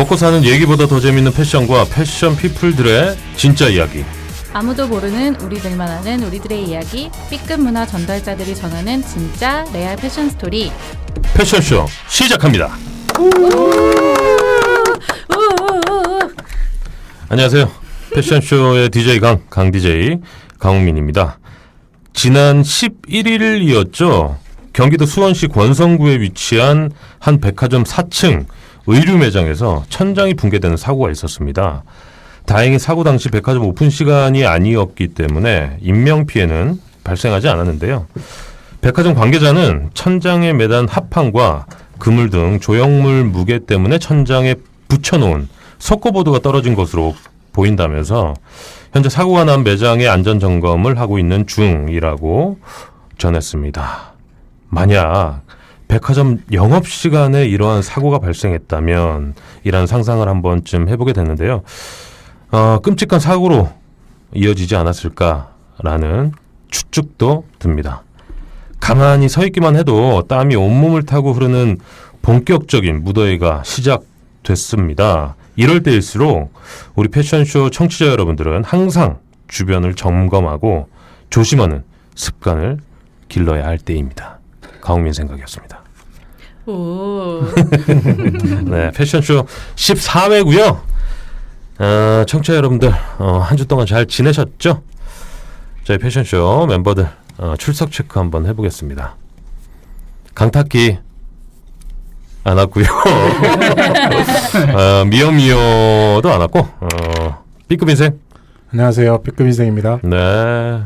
먹고 사는 얘기보다 더 재밌는 패션과 패션 피플들의 진짜 이야기. 아무도 모르는 우리들만 아는 우리들의 이야기. B급 문화 전달자들이 전하는 진짜 레알 패션 스토리. 패션쇼 시작합니다. 안녕하세요. 패션쇼의 DJ 강 DJ 강웅민입니다. 지난 11일이었죠. 경기도 수원시 권성구에 위치한 한 백화점 4층 의류 매장에서 천장이 붕괴되는 사고가 있었습니다. 다행히 사고 당시 백화점 오픈 시간이 아니었기 때문에 인명피해는 발생하지 않았는데요. 백화점 관계자는 천장에 매단 합판과 그물 등 조형물 무게 때문에 천장에 붙여놓은 석고보드가 떨어진 것으로 보인다면서 현재 사고가 난 매장의 안전점검을 하고 있는 중이라고 전했습니다. 만약 백화점 영업시간에 이러한 사고가 발생했다면 이라는 상상을 한 번쯤 해보게 됐는데요. 끔찍한 사고로 이어지지 않았을까라는 추측도 듭니다. 가만히 서 있기만 해도 땀이 온몸을 타고 흐르는 본격적인 무더위가 시작됐습니다. 이럴 때일수록 우리 패션쇼 청취자 여러분들은 항상 주변을 점검하고 조심하는 습관을 길러야 할 때입니다. 강웅민 생각이었습니다. 오. 네, 패션쇼 14회고요. 청취자 여러분들 한 주 동안 잘 지내셨죠? 저희 패션쇼 멤버들 출석 체크 한번 해보겠습니다. 강탁기 안 왔고요. 미어미어도 안 왔고 B급 인생. 안녕하세요. B급 인생입니다. 네.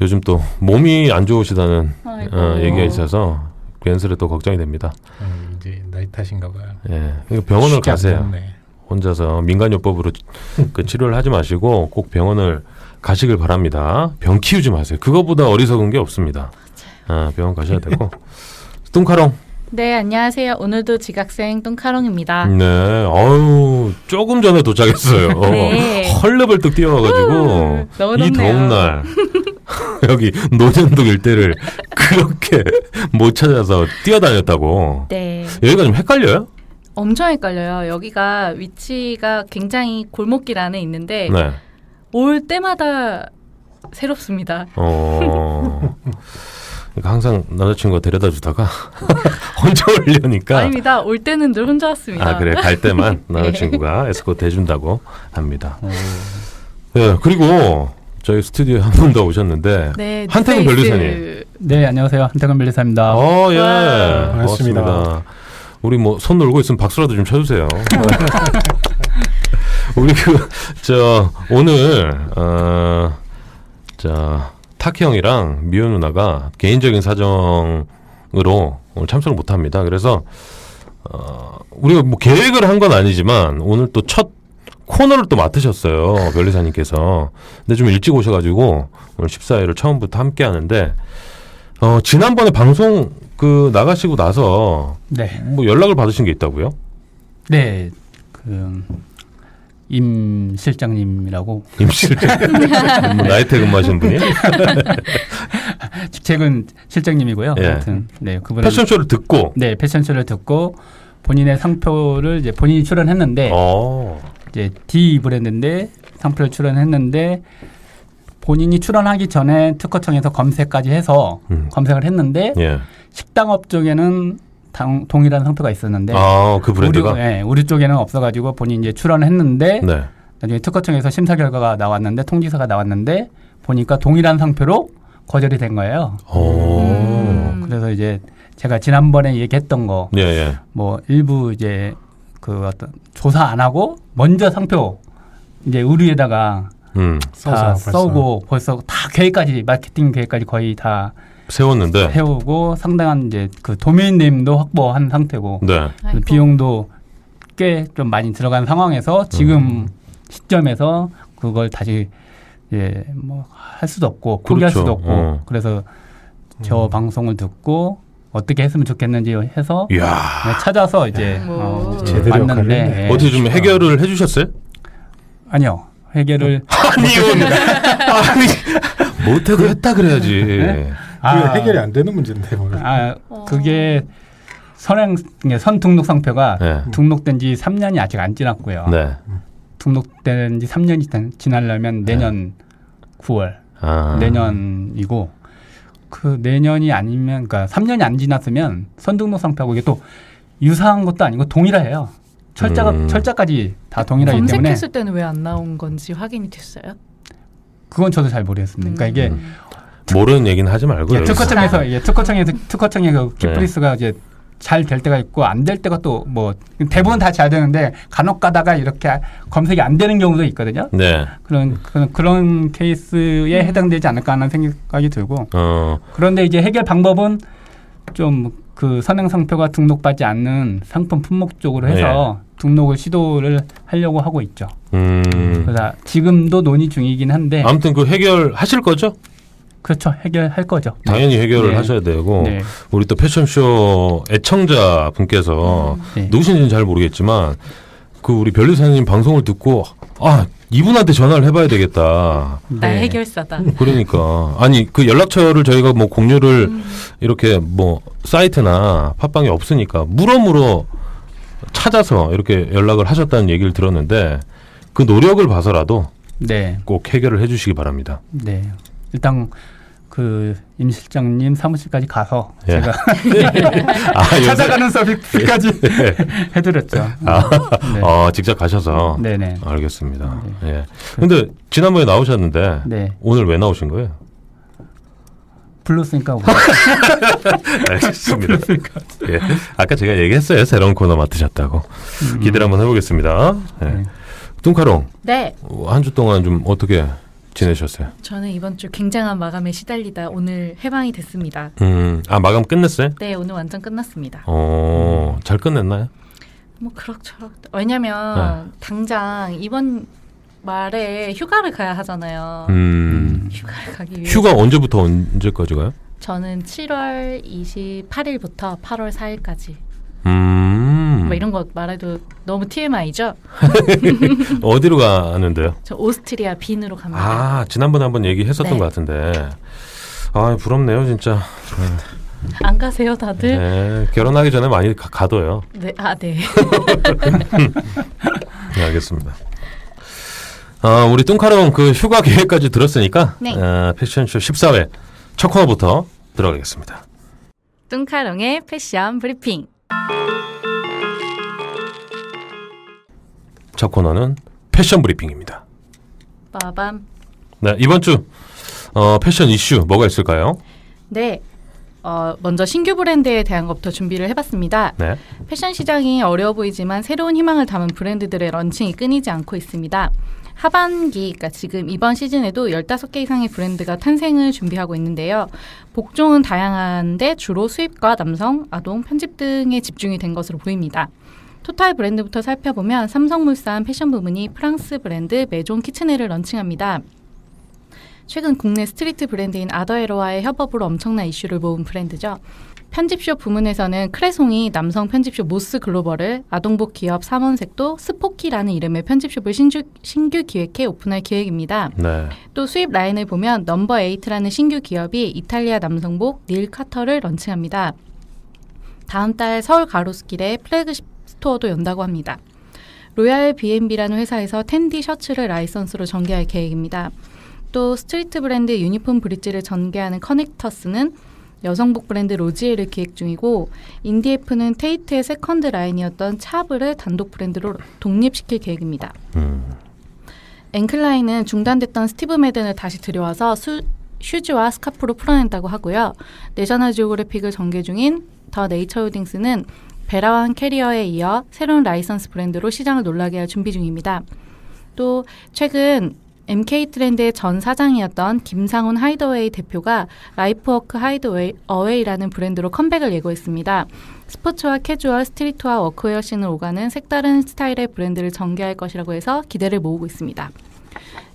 요즘 또 몸이 안 좋으시다는 얘기가 있어서 괜스레 또 걱정이 됩니다. 이제 나이 탓인가 봐요. 예, 병원을 가세요. 혼자서 민간요법으로 그 치료를 하지 마시고 꼭 병원을 가시길 바랍니다. 병 키우지 마세요. 그거보다 어리석은 게 없습니다. 병원 가셔야 되고. 뚱카롱. 네, 안녕하세요. 오늘도 지각생 뚱카롱입니다. 네, 조금 전에 도착했어요. 네. 헐레벌떡 뛰어와가지고 너무 이 덥네요. 더운 날 여기 노년동 일대를 그렇게 못 찾아서 뛰어다녔다고. 네. 여기가 좀 헷갈려요? 엄청 헷갈려요. 여기가 위치가 굉장히 골목길 안에 있는데 네. 올 때마다 새롭습니다. 그러니까 항상 남자친구가 데려다 주다가 혼자 오려니까. 아닙니다. 올 때는 늘 혼자 왔습니다. 그래. 갈 때만 남자친구가 에스코트 해준다고 합니다. 네, 그리고 저희 스튜디오에 한 분 더 오셨는데 네, 한태근 뉴페이스. 변리사님. 네, 안녕하세요. 한태근 변리사입니다. 예. 와. 반갑습니다. 우리 손 놀고 있으면 박수라도 좀 쳐주세요. 우리 오늘 타키 형이랑 미호 누나가 개인적인 사정으로 오늘 참석을 못 합니다. 그래서 우리가 뭐 계획을 한 건 아니지만 오늘 또 첫 코너를 또 맡으셨어요. 변리사님께서. 근데 좀 일찍 오셔가지고 오늘 14회를 처음부터 함께 하는데 지난번에 방송 나가시고 나서 네. 뭐 연락을 받으신 게 있다고요? 네. 임 실장님이라고. 임 실장. 뭐 나이트 근무하시는 분이? 직책은 실장님이고요. 예. 아무튼 네, 그분 패션쇼를 듣고. 네, 패션쇼를 듣고 본인의 상표를 이제 본인이 출연했는데 이제 D 브랜드인데 상표를 출연했는데 본인이 출연하기 전에 특허청에서 검색까지 해서 검색을 했는데 예. 식당 업종에는 동일한 상표가 있었는데 그 브랜드가? 우리 쪽에는 없어가지고 본인이 이제 출연했는데 네. 나중에 특허청에서 심사 결과가 나왔는데 통지서가 나왔는데 보니까 동일한 상표로 거절이 된 거예요. 그래서 이제 제가 지난번에 얘기했던 거 예. 뭐 일부 이제 그 어떤 조사 안 하고 먼저 상표 이제 의류에다가 다 써오고 벌써 다 계획까지 마케팅 계획까지 거의 다 세웠는데 세우고 상당한 이제 그 도메인 네임도 확보한 상태고 네. 비용도 꽤 좀 많이 들어간 상황에서 지금 시점에서 그걸 다시 뭐 할 수도 없고 포기할 그렇죠. 수도 없고 그래서 저 방송을 듣고 어떻게 했으면 좋겠는지 해서 찾아서 이제 제대로 왔는데 어떻게 좀 해결을 해주셨어요? 아니요. 해결을 아니 못해도 했다 그래야지. 그게 해결이 안 되는 문제인데. 그게 선 등록 상표가 네. 등록된 지 3년이 아직 안 지났고요. 네. 등록된 지 3년이 지나려면 내년 9월 아. 내년이고 그 내년이 아니면 그러니까 3년이 안 지났으면 선 등록 상표하고 이게 또 유사한 것도 아니고 동일해요. 철자까지 다 동일하기 때문에 검색했을 때는 왜 안 나온 건지 확인이 됐어요? 그건 저도 잘 모르겠습니다. 그러니까 이게 모르는 얘기는 하지 말고요. 특허청에서 키프리스가 이제 잘 될 때가 있고 안 될 때가 또 뭐 대부분 다 잘 되는데 간혹 가다가 이렇게 검색이 안 되는 경우도 있거든요. 네. 그런 케이스에 해당되지 않을까 하는 생각이 들고 어. 그런데 이제 해결 방법은 좀 그 선행 상표가 등록받지 않는 상품 품목 쪽으로 해서 등록을 시도를 하려고 하고 있죠. 그래서 지금도 논의 중이긴 한데 아무튼 그 해결하실 거죠? 그렇죠. 해결할 거죠. 당연히 해결을 네. 하셔야 되고 네. 우리 또 패션쇼 애청자 분께서 네. 누구신지는 잘 모르겠지만 그 우리 변리사님 방송을 듣고 아 이분한테 전화를 해봐야 되겠다. 나 네. 해결사다. 그러니까 아니 그 연락처를 저희가 뭐 공유를 이렇게 뭐 사이트나 팟빵에 없으니까 물어물어 찾아서 이렇게 연락을 하셨다는 얘기를 들었는데 그 노력을 봐서라도 네. 꼭 해결을 해주시기 바랍니다. 네. 일단 그 임 실장님 사무실까지 가서 예. 제가 요새- 찾아가는 서비스까지 해드렸죠. 네. 직접 가셔서 네네. 알겠습니다. 예. 근데 지난번에 나오셨는데 네. 오늘 왜 나오신 거예요? 불렀으니까 알겠습니다. 예. 아까 제가 얘기했어요. 새로운 코너 맡으셨다고. 기대를 한번 해보겠습니다. 예. 네. 뚱카롱 네. 한 주 동안 좀 어떻게 지내셨어요? 저는 이번 주 굉장한 마감에 시달리다 오늘 해방이 됐습니다. 마감 끝냈어요? 네, 오늘 완전 끝났습니다. 잘 끝냈나요? 뭐 그럭저럭. 왜냐면 당장 이번 말에 휴가를 가야 하잖아요. 휴가를 가기 위해 휴가 언제부터 언제까지 가요? 저는 7월 28일부터 8월 4일까지 뭐 이런 거 말해도 너무 TMI죠? 어디로 가는데요? 저 오스트리아 빈으로 갑니다. 아, 지난번에 한번 얘기했었던 네. 것 같은데. 아, 부럽네요, 진짜. 안 가세요, 다들? 네, 결혼하기 전에 많이 가둬요. 네, 아, 네. 네, 알겠습니다. 우리 뚱카롱 그 휴가 계획까지 들었으니까 네. 패션쇼 14회 첫 코너부터 들어가겠습니다. 뚱카롱의 패션 브리핑. 첫 코너는 패션 브리핑입니다. 빠밤. 네, 이번 주 패션 이슈 뭐가 있을까요? 네. 먼저 신규 브랜드에 대한 것부터 준비를 해봤습니다. 네. 패션 시장이 어려워 보이지만 새로운 희망을 담은 브랜드들의 런칭이 끊이지 않고 있습니다. 하반기, 그러니까 지금 이번 시즌에도 15개 이상의 브랜드가 탄생을 준비하고 있는데요. 복종은 다양한데 주로 수입과 남성, 아동, 편집 등에 집중이 된 것으로 보입니다. 토탈 브랜드부터 살펴보면 삼성물산 패션 부문이 프랑스 브랜드 메종 키츠네를 런칭합니다. 최근 국내 스트리트 브랜드인 아더에러와의 협업으로 엄청난 이슈를 모은 브랜드죠. 편집쇼 부문에서는 크레송이 남성 편집쇼 모스 글로벌을, 아동복 기업 삼원색도 스포키라는 이름의 편집숍을 신규 기획해 오픈할 계획입니다. 네. 또 수입 라인을 보면 넘버8라는 신규 기업이 이탈리아 남성복 닐 카터를 런칭합니다. 다음 달 서울 가로수길에 플래그십 스토어도 연다고 합니다. 로얄 B&B라는 회사에서 텐디 셔츠를 라이선스로 전개할 계획입니다. 또 스트리트 브랜드 유니폼 브릿지를 전개하는 커넥터스는 여성복 브랜드 로지에를 기획 중이고, 인디에프는 테이트의 세컨드 라인이었던 차브를 단독 브랜드로 독립시킬 계획입니다. 앵클라인은 중단됐던 스티브 매든을 다시 들여와서 슈즈와 스카프로 풀어낸다고 하고요. 내셔널 지오그래픽을 전개 중인 더 네이처 홀딩스는 베라완 캐리어에 이어 새로운 라이선스 브랜드로 시장을 놀라게 할 준비 중입니다. 또 최근 MK 트렌드의 전 사장이었던 김상훈 하이더웨이 대표가 라이프워크 하이드어웨이라는 브랜드로 컴백을 예고했습니다. 스포츠와 캐주얼, 스트리트와 워크웨어 씬을 오가는 색다른 스타일의 브랜드를 전개할 것이라고 해서 기대를 모으고 있습니다.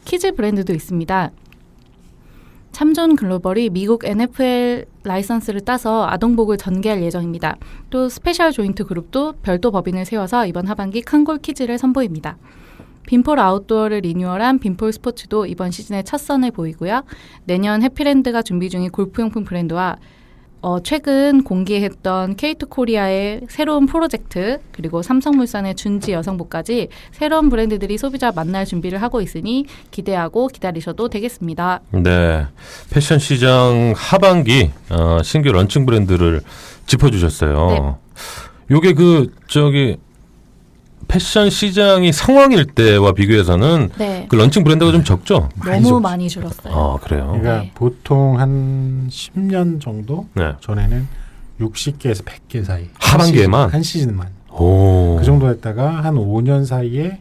키즈 브랜드도 있습니다. 참존 글로벌이 미국 NFL 라이선스를 따서 아동복을 전개할 예정입니다. 또 스페셜 조인트 그룹도 별도 법인을 세워서 이번 하반기 칸골 키즈를 선보입니다. 빈폴 아웃도어를 리뉴얼한 빈폴 스포츠도 이번 시즌에 첫 선을 보이고요. 내년 해피랜드가 준비 중인 골프용품 브랜드와 최근 공개했던 K2 코리아의 새로운 프로젝트 그리고 삼성물산의 준지 여성복까지 새로운 브랜드들이 소비자 만날 준비를 하고 있으니 기대하고 기다리셔도 되겠습니다. 네, 패션 시장 하반기 신규 런칭 브랜드를 짚어주셨어요. 요게 패션 시장이 상황일 때와 비교해서는 네. 그 런칭 브랜드가 좀 적죠? 너무 많이 줄었어요. 아, 그래요? 그러니까 네. 보통 한 10년 정도 네. 전에는 60개에서 100개 사이. 하반기에만? 한 시즌만. 오. 그 정도 했다가 한 5년 사이에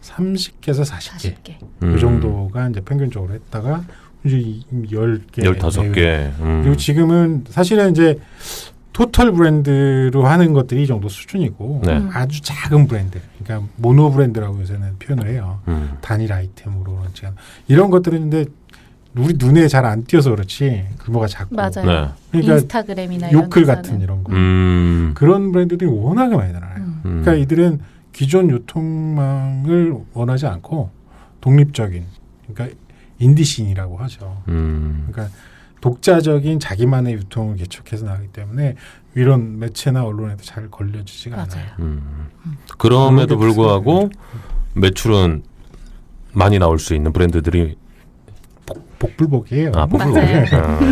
30개에서 40개. 40개. 그 정도가 이제 평균적으로 했다가 이제 10개, 15개. 그리고 지금은 사실은 이제 토털 브랜드로 하는 것들이 이 정도 수준이고 네. 아주 작은 브랜드, 그러니까 모노 브랜드라고 요새는 표현을 해요. 단일 아이템으로 이런 것들은 근데 우리 눈에 잘 안 띄어서 그렇지 규모가 작고 맞아요. 네. 그러니까 인스타그램이나 이런 요클 데서는. 같은 이런 거 그런 브랜드들이 워낙에 많이 나와요. 음. 그러니까 이들은 기존 유통망을 원하지 않고 독립적인, 그러니까 인디씬이라고 하죠. 그러니까 독자적인 자기만의 유통을 개척해서 나가기 때문에 이런 매체나 언론에도 잘 걸려지지가 맞아요. 않아요. 그럼에도 그런 게 불구하고 매출은 많이 나올 수 있는 브랜드들이 복불복이에요. 복불복이에요.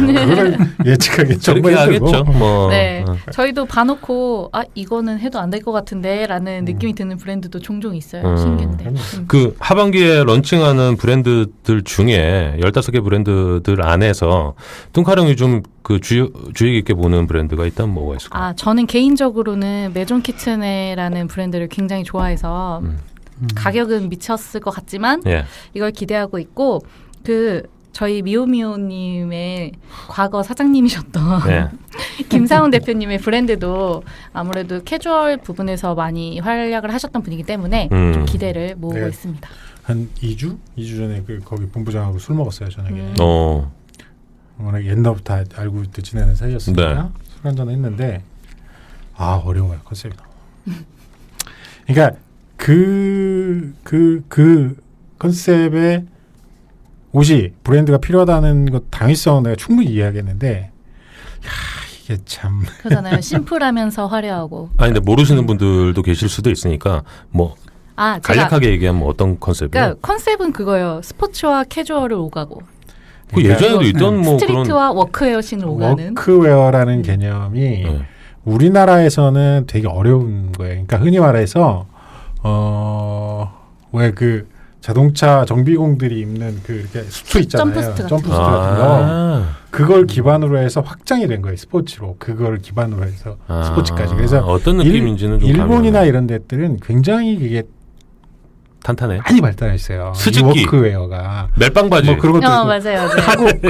그거를 예측하기 저렇게 정말 힘들고. 하겠죠. 뭐. 네, 저희도 봐놓고 이거는 해도 안 될 것 같은데라는 느낌이 드는 브랜드도 종종 있어요. 신기한데. 그 하반기에 런칭하는 브랜드들 중에 15개 브랜드들 안에서 뚱카령이 좀 그 주의 깊게 보는 브랜드가 있다면 뭐가 있을까요? 저는 개인적으로는 메존 키츠네라는 브랜드를 굉장히 좋아해서 가격은 미쳤을 것 같지만 예. 이걸 기대하고 있고 저희 미오미오님의 과거 사장님이셨던 네. 김상훈 대표님의 브랜드도 아무래도 캐주얼 부분에서 많이 활약을 하셨던 분이기 때문에 좀 기대를 모으고 네. 있습니다. 한 2주 전에 거기 본부장하고 술 먹었어요, 저녁에. 어. 옛날부터 알고 지내는 사이였으니까 네. 술 한잔 했는데 어려워요, 컨셉이. 그러니까 그 컨셉의 옷이 브랜드가 필요하다는 것 당위성은 내가 충분히 이해하겠는데 이게 참 그러잖아요. 심플하면서 화려하고. 근데 모르시는 분들도 계실 수도 있으니까 뭐 간략하게 얘기하면 어떤 컨셉이에요? 그러니까 컨셉은 그거예요. 스포츠와 캐주얼을 오가고. 그 예전에도 있던 뭐 스트리트와 워크웨어신을 오가는. 워크웨어라는 개념이 우리나라에서는 되게 어려운 거예요. 그러니까 흔히 말해서 왜 그 자동차 정비공들이 입는 이렇게 수트 있잖아요. 점프스트 같은 거. 그걸 기반으로 해서 확장이 된 거예요. 스포츠로. 그걸 기반으로 해서 스포츠까지. 그래서 어떤 느낌인지는 좀 일본이나 이런 데들은 굉장히 그게 탄탄해. 많이 발달했어요. 스즈키. 이 워크웨어가. 멜빵 바지. 뭐 그런 것도 있고. 맞아요.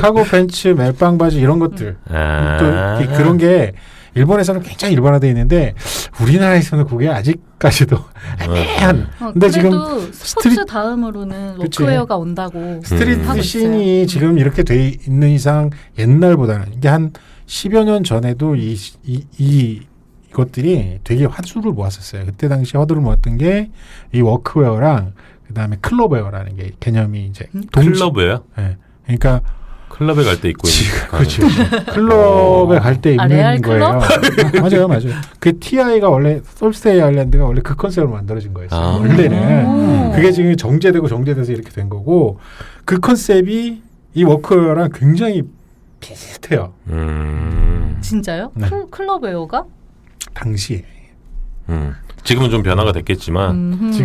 카고 팬츠, 멜빵 바지 이런 것들. 또 그런 게 일본에서는 굉장히 일반화되어 있는데 우리나라에서는 그게 아직까지도 애매한. 근데 지금 스포츠 다음으로는 워크웨어가 온다고. 스트리트 씬이 지금 이렇게 돼 있는 이상 옛날보다는 이게 한 10여 년 전에도 이것들이 되게 화두를 모았었어요. 그때 당시 화두를 모았던 게 이 워크웨어랑 그다음에 클럽웨어라는 게 개념이 이제 클럽웨어? 네. 그러니까 클럽에 갈 때 입고 있는. 그렇죠. 클럽에 갈 때 입는 레알 거예요. 맞아요. 그 TI가 원래 솔스테이 아일랜드가 원래 그 컨셉으로 만들어진 거였어요. 원래는 그게 지금 정제돼서 이렇게 된 거고 그 컨셉이 이 워크웨어랑 굉장히 비슷해요. 진짜요? 네. 클럽웨어가? 당시에. 지금은 좀 변화가 됐겠지만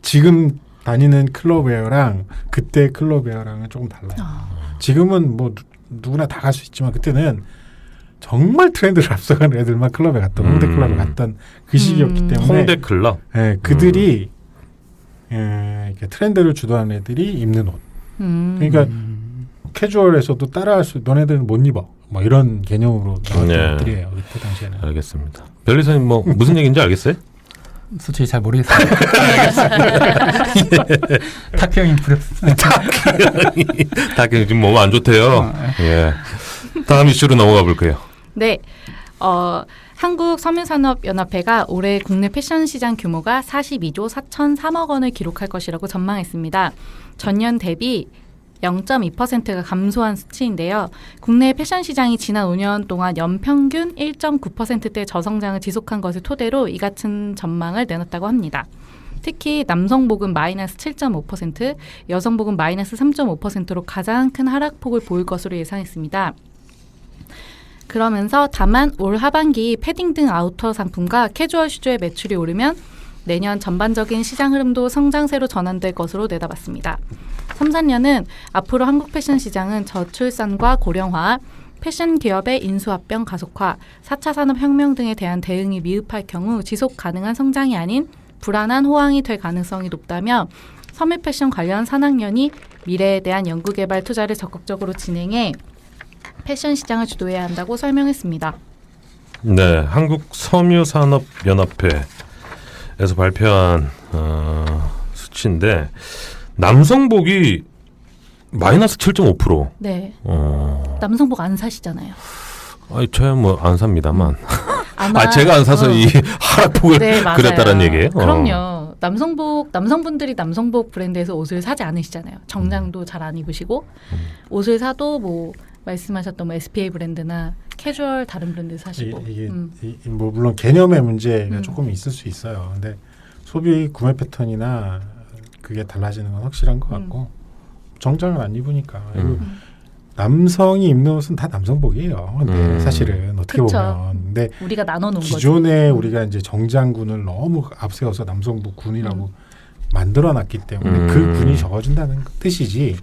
지금 다니는 클럽웨어랑 그때 클럽웨어랑은 조금 달라요. 지금은 뭐 누구나 다 갈 수 있지만 그때는 정말 트렌드를 앞서가는 애들만 클럽에 갔던 홍대 클럽에 갔던 그 시기였기 때문에 홍대 클럽. 그들이 이렇게 트렌드를 주도하는 애들이 입는 옷. 그러니까 캐주얼에서도 따라할 수 너네들은 못 입어. 뭐 이런 개념으로 나왔던 것들이에요. 그때 당시에는. 알겠습니다. 변리사님 뭐 무슨 얘기인지 알겠어요? 솔직히 잘 모르겠어요. 타키 형이 부럽습니다. 타키 지금 몸 안 좋대요. 예. 다음 이슈로 넘어가 볼게요. 네. 한국섬유산업연합회가 올해 국내 패션 시장 규모가 42조 4,003억 원을 기록할 것이라고 전망했습니다. 전년 대비 0.2%가 감소한 수치인데요. 국내 패션 시장이 지난 5년 동안 연평균 1.9%대 저성장을 지속한 것을 토대로 이 같은 전망을 내놨다고 합니다. 특히 남성복은 마이너스 7.5%, 여성복은 마이너스 3.5%로 가장 큰 하락폭을 보일 것으로 예상했습니다. 그러면서 다만 올 하반기 패딩 등 아우터 상품과 캐주얼 슈즈의 매출이 오르면 내년 전반적인 시장 흐름도 성장세로 전환될 것으로 내다봤습니다. 3, 4년은 앞으로 한국 패션 시장은 저출산과 고령화, 패션 기업의 인수합병 가속화, 4차 산업혁명 등에 대한 대응이 미흡할 경우 지속 가능한 성장이 아닌 불안한 호황이 될 가능성이 높다며 섬유 패션 관련 산학연이 미래에 대한 연구개발 투자를 적극적으로 진행해 패션 시장을 주도해야 한다고 설명했습니다. 네, 한국섬유산업연합회에서 발표한 수치인데 남성복이 마이너스 7.5%. 네. 남성복 안 사시잖아요. 저야 뭐 안 삽니다만. 아마, 제가 안 사서 이 하락폭을 네, 맞아요. 그렸다는 얘기예요. 그럼요. 남성분들이 남성복 브랜드에서 옷을 사지 않으시잖아요. 정장도 잘 안 입으시고 옷을 사도 뭐 말씀하셨던 뭐 SPA 브랜드나 캐주얼 다른 브랜드 사시고. 이게 뭐 물론 개념의 문제가 조금 있을 수 있어요. 근데 소비 구매 패턴이나 그게 달라지는 건 확실한 것 같고 정장을 안 입으니까 남성이 입는 옷은 다 남성복이에요. 근데 사실은 어떻게 그쵸. 보면 근데 우리가 나눠놓은 거죠. 기존에 우리가 이제 정장군을 너무 앞세워서 남성복 군이라고 만들어놨기 때문에 그 군이 적어진다는 뜻이지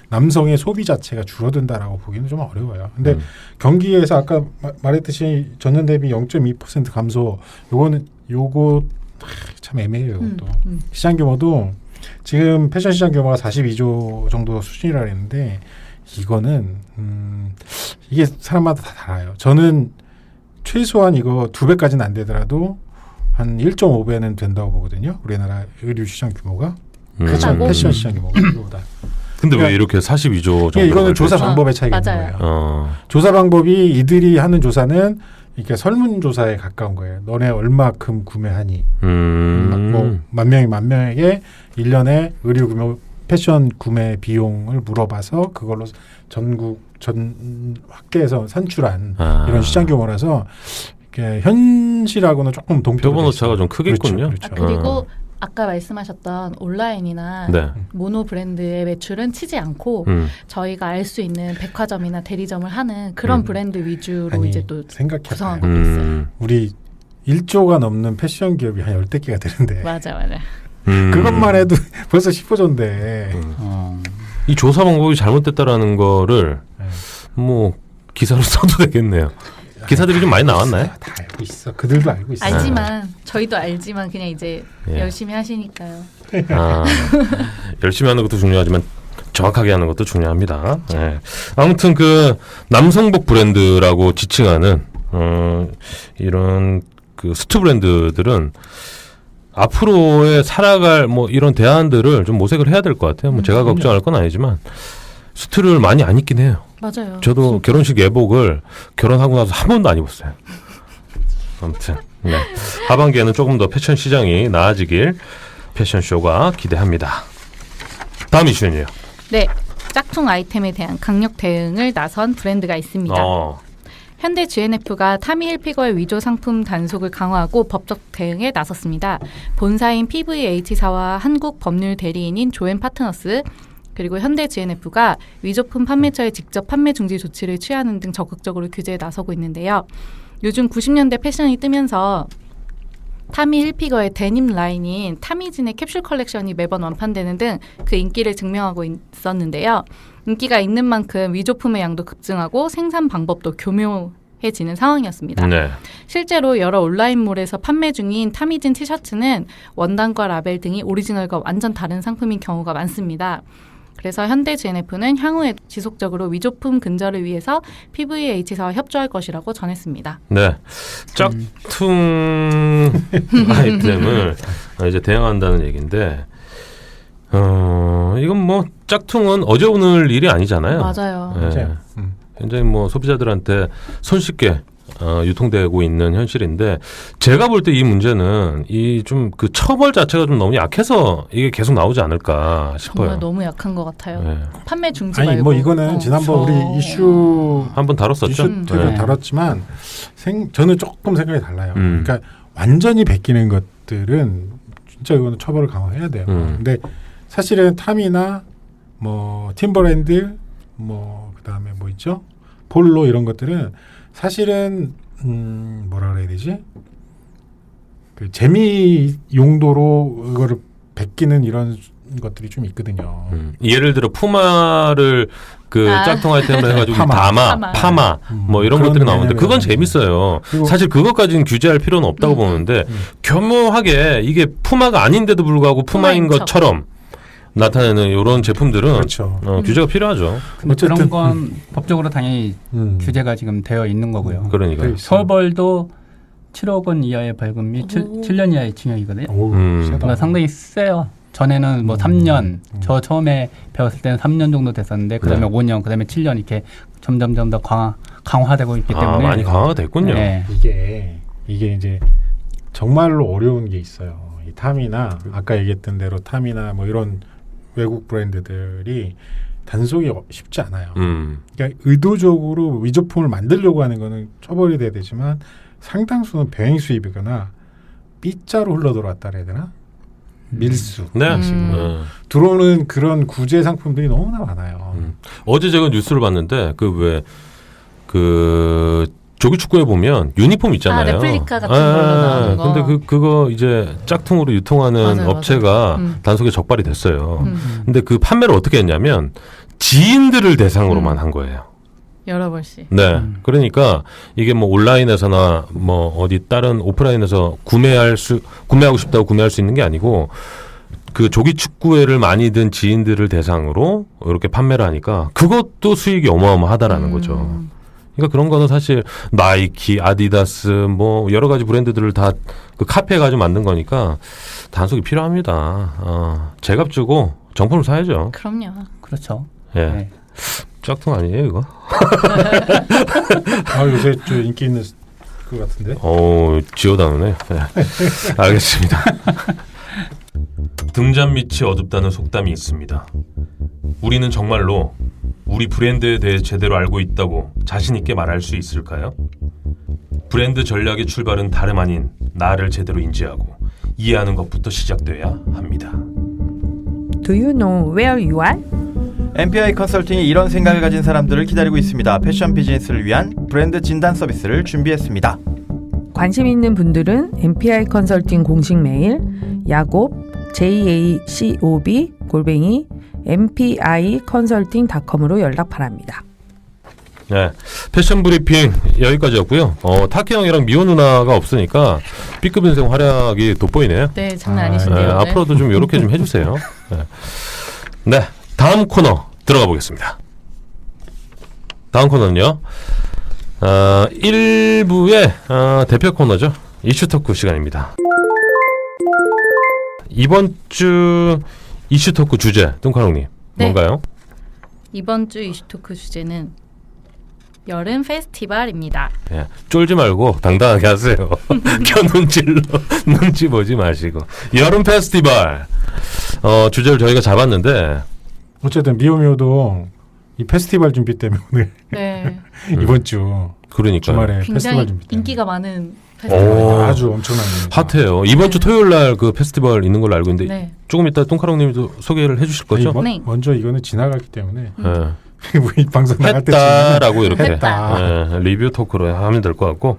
남성의 소비 자체가 줄어든다라고 보기는 좀 어려워요. 근데 경기에서 아까 말했듯이 전년 대비 0.2% 감소 요거 참 애매해요. 또 시장 규모도 지금 패션 시장 규모가 42조 정도 수준이라 그랬는데 이거는 이게 사람마다 다 달라요. 저는 최소한 이거 2배까지는 안 되더라도 한 1.5배는 된다고 보거든요. 우리나라 의류 시장 규모가 패션 시장 규모가 이거보다. 근데 왜 이렇게 42조 정도? 이거는 조사 방법의 차이가 있는 맞아요. 거예요. 조사 방법이 이들이 하는 조사는 이렇게 설문조사에 가까운 거예요. 너네 얼마큼 구매하니? 뭐 만 명에게 1년에 의류 구매 패션 구매 비용을 물어봐서 그걸로 전 확대해서 산출한 이런 시장 규모라서 이렇게 현실하고는 조금 동표가 표본 오차가 좀 크겠군요. 그렇죠. 그리고 아까 말씀하셨던 온라인이나 네. 모노 브랜드의 매출은 치지 않고 저희가 알 수 있는 백화점이나 대리점을 하는 그런 브랜드 위주로 이제 또 구성한 것도 있어요. 우리 1조가 넘는 패션 기업이 한 10대 개가 되는데 맞아. 그것만 해도 벌써 10호조인데 이 조사 방법이 잘못됐다라는 거를 뭐 기사로 써도 되겠네요. 기사들이 좀 많이 나왔나요? 다 알고 있어. 그들도 알고 있어. 알지만 저희도 알지만 그냥 이제 예. 열심히 하시니까요. 열심히 하는 것도 중요하지만 정확하게 하는 것도 중요합니다. 예. 아무튼 그 남성복 브랜드라고 지칭하는 이런 그 수트 브랜드들은 앞으로의 살아갈 뭐 이런 대안들을 좀 모색을 해야 될 것 같아요. 뭐 제가 걱정할 건 아니지만 수트를 많이 안 입긴 해요. 맞아요. 저도 결혼식 예복을 결혼하고 나서 한 번도 안 입었어요. 아무튼 네. 하반기에는 조금 더 패션 시장이 나아지길 패션쇼가 기대합니다. 다음 이슈는요. 네, 짝퉁 아이템에 대한 강력 대응을 나선 브랜드가 있습니다. 현대 GNF가 타미 힐피거의 위조 상품 단속을 강화하고 법적 대응에 나섰습니다. 본사인 PVH사와 한국 법률 대리인인 조앤 파트너스 그리고 현대 GNF가 위조품 판매처에 직접 판매 중지 조치를 취하는 등 적극적으로 규제에 나서고 있는데요. 요즘 90년대 패션이 뜨면서 타미 힐피거의 데님 라인인 타미진의 캡슐 컬렉션이 매번 완판되는 등 그 인기를 증명하고 있었는데요. 인기가 있는 만큼 위조품의 양도 급증하고 생산 방법도 교묘해지는 상황이었습니다. 네. 실제로 여러 온라인몰에서 판매 중인 타미진 티셔츠는 원단과 라벨 등이 오리지널과 완전 다른 상품인 경우가 많습니다. 그래서 현대 GNF는 향후에 지속적으로 위조품 근절을 위해서 PVH사와 협조할 것이라고 전했습니다. 네, 짝퉁 아이템을 이제 대응한다는 얘기인데, 이건 뭐 짝퉁은 어제 오늘 일이 아니잖아요. 맞아요. 네. 굉장히 뭐 소비자들한테 손쉽게 유통되고 있는 현실인데 제가 볼 때 이 문제는 이 좀 그 처벌 자체가 좀 너무 약해서 이게 계속 나오지 않을까 싶어요. 정말 너무 약한 것 같아요. 네. 판매 중지 아니 말고. 뭐 이거는 지난번 우리 이슈 한번 다뤘었죠. 이슈 때도 네. 다뤘지만 저는 조금 생각이 달라요. 음. 그러니까 완전히 베끼는 것들은 진짜 이거는 처벌을 강화해야 돼요. 근데 사실은 탐이나 뭐 팀버랜드 뭐 그다음에 뭐 있죠? 폴로 이런 것들은 사실은 뭐라 그래야 되지? 그 재미 용도로 이거를 베끼는 이런 것들이 좀 있거든요. 예를 들어 푸마를 그 짝퉁 아이템으로 해가지고 파마. 파마 뭐 이런 그런 것들이 나오는데 그건 개념이라는 재밌어요. 그리고- 사실 그것까지는 규제할 필요는 없다고 보는데 교묘하게 이게 푸마가 아닌데도 불구하고 푸마인 푸마인 척. 것처럼 나타내는 이런 제품들은 그렇죠. 규제가 필요하죠. 근데 어쨌든, 그런 건 법적으로 당연히 규제가 지금 되어 있는 거고요. 그러니까. 네. 처벌도 7억 원 이하의 벌금 및 7년 이하의 징역이거든요. 오, 세다. 그러니까 상당히 세요. 전에는 뭐 3년, 저 처음에 배웠을 때는 3년 정도 됐었는데 그다음에 5년, 그다음에 7년 이렇게 점점 더 강화되고 있기 때문에 많이 강화가 됐군요. 네. 이게 이제 정말로 어려운 게 있어요. 이 탐이나 아까 얘기했던 대로 탐이나 뭐 이런 외국 브랜드들이 단속이 쉽지 않아요. 그러니까 의도적으로 위조품을 만들려고 하는 거는 처벌이 돼야 되지만 상당수는 병행 수입이거나 삐자로 흘러 들어왔다 그래야 되나? 밀수. 네. 들어오는 그런 구제 상품들이 너무나 많아요. 어제 제가 뉴스를 봤는데 그 왜 그 조기 축구에 보면 유니폼 있잖아요. 레플리카 같은 걸로 나오는 거. 근데 그거 이제 짝퉁으로 유통하는 맞아요, 업체가 맞아요. 단속에 적발이 됐어요. 근데 그 판매를 어떻게 했냐면 지인들을 대상으로만 한 거예요. 여러 벌씩. 네. 그러니까 이게 뭐 온라인에서나 뭐 어디 다른 오프라인에서 구매하고 싶다고 구매할 수 있는 게 아니고 그 조기 축구회를 많이 든 지인들을 대상으로 이렇게 판매를 하니까 그것도 수익이 어마어마하다라는 거죠. 그러니까 그런 거는 사실 나이키, 아디다스 뭐 여러 가지 브랜드들을 다 그 카피해가지고 만든 거니까 단속이 필요합니다. 제값 주고 정품을 사야죠. 그럼요. 그렇죠. 예. 네. 짝퉁 아니에요 이거? 요새 저 인기 있는 그 같은데. 지어다누네. 네. 알겠습니다. 등잔 밑이 어둡다는 속담이 있습니다. 우리는 정말로 우리 브랜드에 대해 제대로 알고 있다고 자신 있게 말할 수 있을까요? 브랜드 전략의 출발은 다름 아닌 나를 제대로 인지하고 이해하는 것부터 시작돼야 합니다. Do you know where you are? MPI 컨설팅이 이런 생각을 가진 사람들을 기다리고 있습니다. 패션 비즈니스를 위한 브랜드 진단 서비스를 준비했습니다. 관심 있는 분들은 MPI 컨설팅 공식 메일 야곱 jacob @mpiconsulting.com으로 연락 바랍니다. 네, 패션 브리핑 여기까지였고요. 타키 형이랑 미호 누나가 없으니까 B급 인생 활약이 돋보이네요. 네, 장난 아, 아니신데요. 네, 오늘. 앞으로도 좀 이렇게 좀 해주세요. 네, 다음 코너 들어가 보겠습니다. 다음 코너는요. 1부의 대표 코너죠. 이슈 토크 시간입니다. 이번 주 이슈 토크 주제, 뚱카롱님 네. 뭔가요? 이번 주 이슈 토크 주제는 여름 페스티벌입니다. 예, 쫄지 말고 당당하게 하세요. 겨눈질로 눈치 보지 마시고. 여름 페스티벌 주제를 저희가 잡았는데 어쨌든 미오미오도 이 페스티벌 준비 때문에 오늘 네, 이번 주 그러니까 주말에 페스티벌 굉장히 준비 때문에 인기가 많은 오. 페스티벌. 아주 엄청난 핫해요. 이번 주 토요일 날 그 페스티벌 있는 걸로 알고 있는데 네, 조금 이따 뚱카롱님도 소개를 해주실 거죠? 네. 먼저 이거는 지나갔기 때문에 예. 우리 방송 나갈 때쯤 했다라고 이렇게 했다. 예, 리뷰 토크로 하면 될 것 같고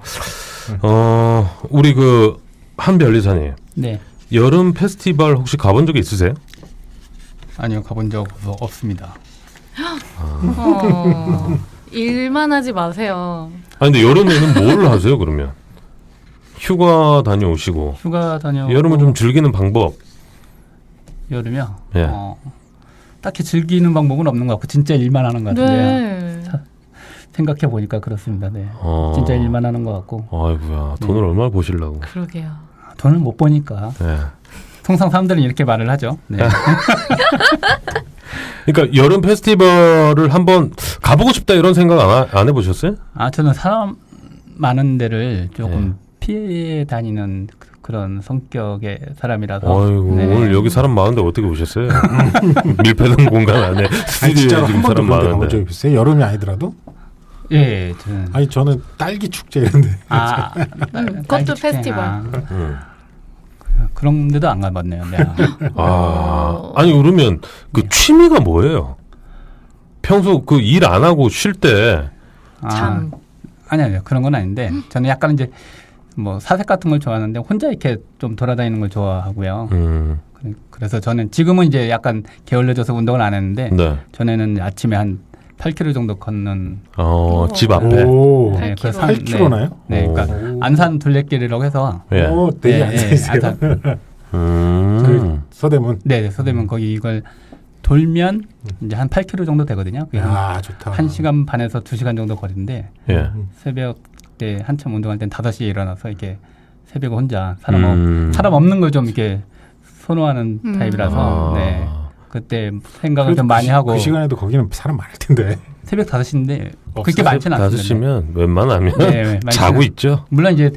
우리 그 한 변리사님 네. 여름 페스티벌 혹시 가본 적이 있으세요? 아니요, 가본 적 없습니다. 일만 하지 마세요. 아니 근데 여름에는 뭘 하세요 그러면? 휴가 다녀오시고 휴가 다녀. 여름은 좀 즐기는 방법. 여름이요. 예. 딱히 즐기는 방법은 없는 것 같고 진짜 일만 하는 것 같은데요. 네. 생각해 보니까 그렇습니다. 네. 어. 진짜 일만 하는 것 같고 아이고야 돈을 얼마나 버시려고. 그러게요. 돈을 못 버니까. 네. 통상 사람들은 이렇게 말을 하죠. 네. 그러니까 여름 페스티벌을 한번 가보고 싶다 이런 생각 안 해보셨어요? 저는 사람 많은 데를 조금 네. 피해 다니는 그런 성격의 사람이라서. 아이고 네. 오늘 여기 사람 많은데 어떻게 오셨어요? 밀폐된 공간 안에 아니 스튜디오에 진짜로 지금 한 번도 사람 그런 데 가본 적이 많은데. 없어요. 여름이 아니더라도? 예, 저는. 아니 저는 딸기 축제 이런데. 그것도 페스티벌. 음. 그런 데도 안 가봤네요. 네. 아니 그러면 그 취미가 뭐예요? 평소 그 일 안 하고 쉴 때 잠. 아니요. 그런 건 아닌데 저는 약간 이제 뭐 사색 같은 걸 좋아하는데 혼자 이렇게 좀 돌아다니는 걸 좋아하고요. 그래서 저는 지금은 이제 약간 게을러져서 운동을 안 했는데 네. 전에는 아침에 한 8km 정도 걷는 집 앞에. 오, 네, 8km. 8km나요? 네, 그러니까 안산 둘레길이라고 해서 예. 오, 되게 네, 앉아있어요. 안산. 그 서대문. 네, 서대문 거기 이걸 돌면 이제 한 8km 정도 되거든요. 그게 아, 좋다. 1시간 반에서 2시간 정도 거리인데 예. 새벽 때 한참 운동할 땐 5시에 일어나서 이렇게 새벽에 혼자 사람 없는 걸 좀 이렇게 선호하는 타입이라서 네. 그때 생각을 좀 많이 하고 그 시간에도 거기는 사람 많을 텐데. 새벽 5시인데 없어요? 그렇게 많지는 않습니다. 5시면 웬만하면 네, 자고 있죠. 물론 이제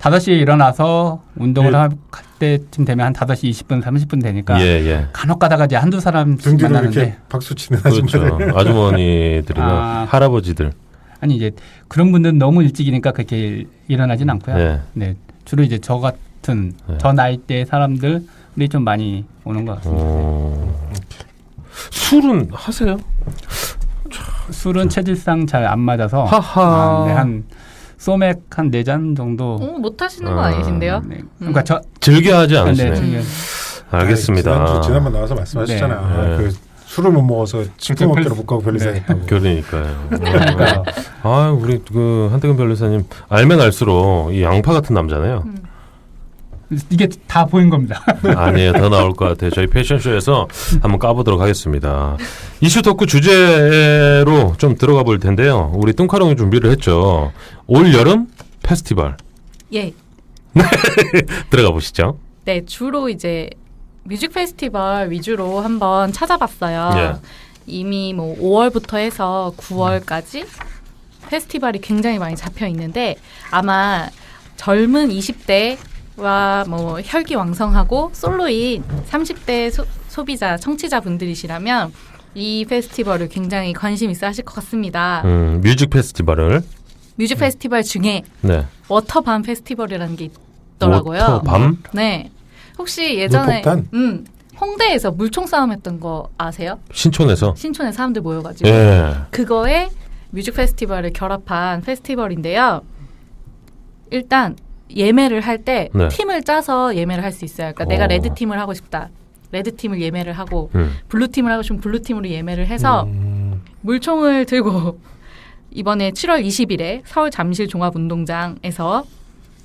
5시에 일어나서 운동을 네. 할 때쯤 되면 한 5시 20분, 30분 되니까 예. 간혹 가다가 이제 한두 사람씩 등 뒤로 만나는데 이렇게 박수 치는 그렇죠. 아줌마들. 아주머니들이나 할아버지들. 아니 이제 그런 분들은 너무 일찍이니까 그렇게 일어나진 않고요. 네. 네. 주로 이제 저 같은 저 나이대 사람들이 좀 많이 오는 것 같습니다. 술은 하세요? 술은 체질상 잘 안 맞아서 하하. 네, 한 소맥 한 4잔 정도. 못 하시는 거 아니신데요? 네. 그러니까 저 즐겨 하지 않으시네. 네, 알겠습니다. 지난번 나와서 말씀하셨잖아. 네. 그 술을 못 먹어서 식품업계로 못 가고 변리사 했다고. 그러니까요. 그러니까 아, 우리 그 한태근 변호사님 알면 알수록 이 양파 같은 남자네요. 이게 다 보인 겁니다. 아니에요. 더 나올 것 같아요. 저희 패션쇼에서 한번 까보도록 하겠습니다. 이슈 덕후 주제로 좀 들어가 볼 텐데요. 우리 뚱카롱이 준비를 했죠. 올 여름 페스티벌. 예. 들어가 보시죠. 네, 주로 이제 뮤직 페스티벌 위주로 한번 찾아봤어요. 예. 이미 뭐 5월부터 해서 9월까지 페스티벌이 굉장히 많이 잡혀 있는데 아마 젊은 20대와 뭐 혈기왕성하고 솔로인 30대 소비자, 청취자분들이시라면 이 페스티벌을 굉장히 관심 있어 하실 것 같습니다. 뮤직 페스티벌을. 뮤직 페스티벌 중에 네. 워터밤 페스티벌이라는 게 있더라고요. 워터밤? 네. 혹시 예전에 물폭탄? 홍대에서 물총 싸움 했던 거 아세요? 신촌에서. 신촌에 사람들 모여가지고 예. 그거에 뮤직 페스티벌을 결합한 페스티벌인데요. 일단 예매를 할 때 네. 팀을 짜서 예매를 할 수 있어요. 그러니까 내가 레드 팀을 하고 싶다. 레드 팀을 예매를 하고 블루 팀을 하고 싶으면 블루 팀으로 예매를 해서 물총을 들고 이번에 7월 20일에 서울 잠실 종합운동장에서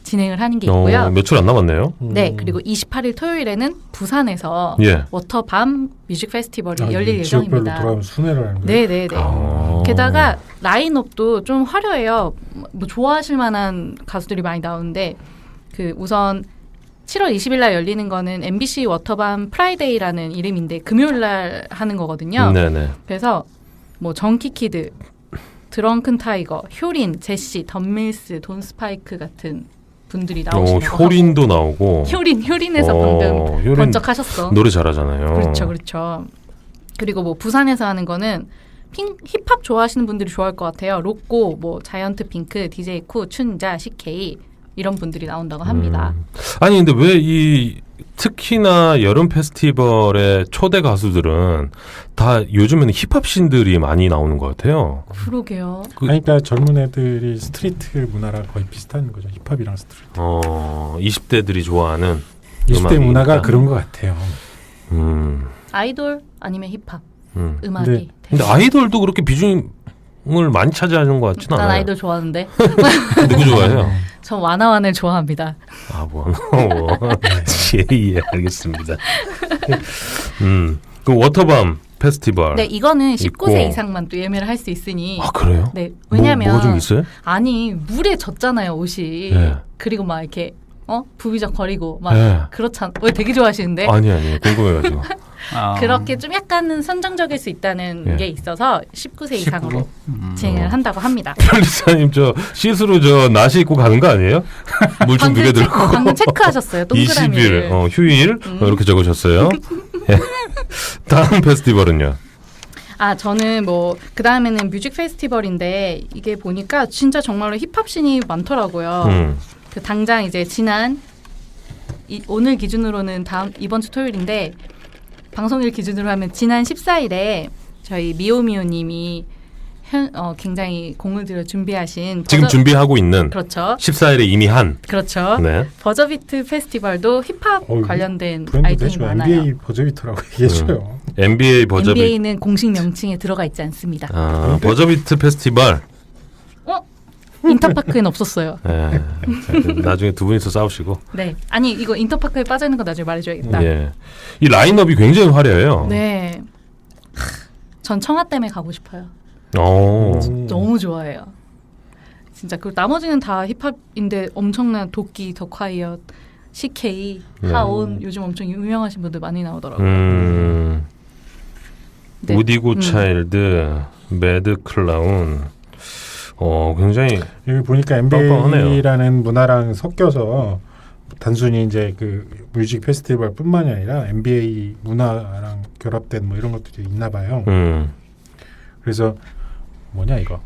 진행을 하는 게 있고요. 며칠 안 남았네요. 네, 그리고 28일 토요일에는 부산에서 예. 워터밤 뮤직 페스티벌이 열릴 지역별로 예정입니다. 돌아가면 순회를 하는 거예요? 네네네. 아. 게다가 라인업도 좀 화려해요. 뭐 좋아하실 만한 가수들이 많이 나오는데 그 우선 7월 20일 날 열리는 거는 MBC 워터밤 프라이데이라는 이름인데 금요일 날 하는 거거든요. 네네. 그래서 뭐 정키키드, 드렁큰 타이거, 효린, 제시, 덤밀스, 돈 스파이크 같은 분들이 나오시고 효린도 나오고. 효린에서 방금 효린 번쩍하셨어. 노래 잘하잖아요. 그렇죠. 그리고 뭐 부산에서 하는 거는 힙합 좋아하시는 분들이 좋아할 것 같아요. 로꼬, 뭐 자이언트 핑크, DJ 쿠, 춘자, CK 이런 분들이 나온다고 합니다. 아니 근데 왜 이 특히나 여름 페스티벌의 초대 가수들은 다 요즘에는 힙합 신들이 많이 나오는 것 같아요. 그러게요. 그러니까 젊은 애들이 스트리트 문화랑 거의 비슷한 거죠. 힙합이랑 스트리트. 20대들이 좋아하는 20대 음악이니까. 문화가 그런 것 같아요. 아이돌 아니면 힙합 네. 음악이. 근데 아이돌도 그렇게 비중을 많이 차지하는 것 같지는 난 않아요. 아이돌 좋아하는데. 누구 좋아해요? 전 와나완을 좋아합니다. 예, 알겠습니다. 그 워터밤 페스티벌. 네, 이거는 19세 있고. 이상만 또 예매를 할 수 있으니. 아 그래요? 네, 왜냐면 뭐가 좀 있어요? 아니 물에 젖잖아요 옷이. 네. 그리고 막 이렇게 부비적 거리고 막 네. 그렇잖아. 왜 되게 좋아하시는데? 아니 궁금해가지고. 그렇게 좀 약간은 선정적일 수 있다는 예. 게 있어서 19세 이상으로 19? 진행을 한다고 합니다. 편리사님 저 시스루 저 나시 입고 가는 거 아니에요? 물총 2개 들고 방금 체크하셨어요. 동그라미를. 20일 휴일 이렇게 적으셨어요. 예. 다음 페스티벌은요? 아, 저는 뭐 그 다음에는 뮤직 페스티벌인데 이게 보니까 진짜 정말로 힙합 씬이 많더라고요. 그 당장 이제 지난 오늘 기준으로는 이번 주 토요일인데 방송일 기준으로 하면 지난 14일에 저희 미오미오님이 굉장히 공을 들여 준비하신 지금 준비하고 있는 그렇죠. 14일에 이미 한 그렇죠. 네. 버저비트 페스티벌도 힙합 관련된 브랜드 아이템이 대충 많아요. NBA 버저비터라고 얘기해줘요. NBA 버저비트 NBA는 공식 명칭에 들어가 있지 않습니다. 버저비트 페스티벌. 인터파크엔 없었어요. 예. 나중에 두 분이서 싸우시고. 네. 아니 이거 인터파크에 빠져 있는 거 나중에 말해줘야겠다. 예. 이 라인업이 굉장히 화려해요. 네. 전 청아 때문에 가고 싶어요. 오. 너무 좋아해요. 진짜 그리고 나머지는 다 힙합인데 엄청난 도끼, 더콰이엇, CK, 하온 요즘 엄청 유명하신 분들 많이 나오더라고요. 네. 우디고 차일드, 매드 클라운. 굉장히 여기 보니까 NBA라는 문화랑 섞여서 단순히 이제 그 뮤직 페스티벌뿐만이 아니라 NBA 문화랑 결합된 뭐 이런 것들이 있나 봐요. 그래서 뭐냐 이거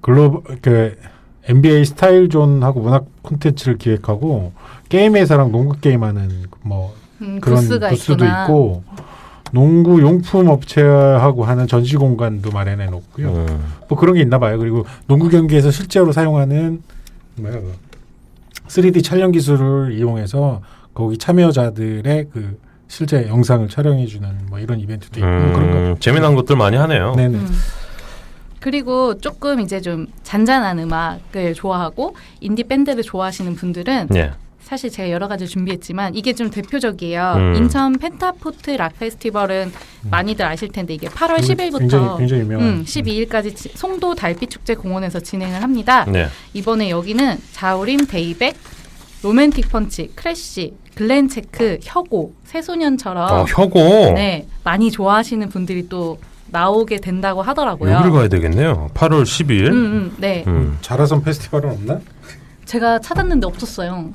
그 NBA 스타일존하고 문학 콘텐츠를 기획하고 게임 회사랑 농구 게임하는 뭐 그런 부스도 있구나. 있고 농구 용품 업체하고 하는 전시 공간도 마련해 놓고요. 뭐 그런 게 있나 봐요. 그리고 농구 경기에서 실제로 사용하는 3D 촬영 기술을 이용해서 거기 참여자들의 그 실제 영상을 촬영해 주는 뭐 이런 이벤트도 있고 그런 거 재미난 것들 많이 하네요. 네네. 그리고 조금 이제 좀 잔잔한 음악을 좋아하고 인디 밴드를 좋아하시는 분들은 예. 사실 제가 여러 가지 준비했지만 이게 좀 대표적이에요. 인천 펜타포트 락 페스티벌은 많이들 아실 텐데 이게 8월 10일부터 굉장히 유명한 12일까지 송도 달빛 축제 공원에서 진행을 합니다. 네. 이번에 여기는 자우림, 데이백, 로맨틱 펀치, 크래쉬, 글렌체크, 혁오, 새소년처럼 혁오. 네, 많이 좋아하시는 분들이 또 나오게 된다고 하더라고요. 여기를 가야 되겠네요. 8월 10일. 네. 자라섬 페스티벌은 없나? 제가 찾았는데 없었어요.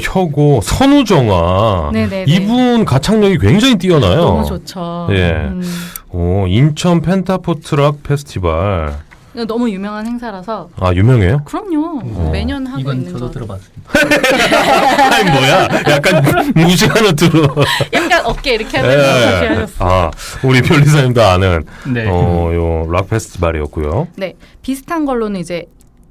혁오, 선우정아. 네네네. 이분 가창력이 굉장히 뛰어나요. 너무 좋죠. 예. 인천 펜타포트락 페스티벌. 너무 유명한 행사라서. 아, 유명해요? 그럼요. 매년 하고 이건 있는 저도 거. 들어봤습니다. 아니, 뭐야? 약간 무시한 어투로. 약간 어깨 이렇게 하면서 다시 하셨어요. 아, 우리 변리사님도 아는 네. 요 락 페스티벌이었고요. 네. 비슷한 걸로는 이제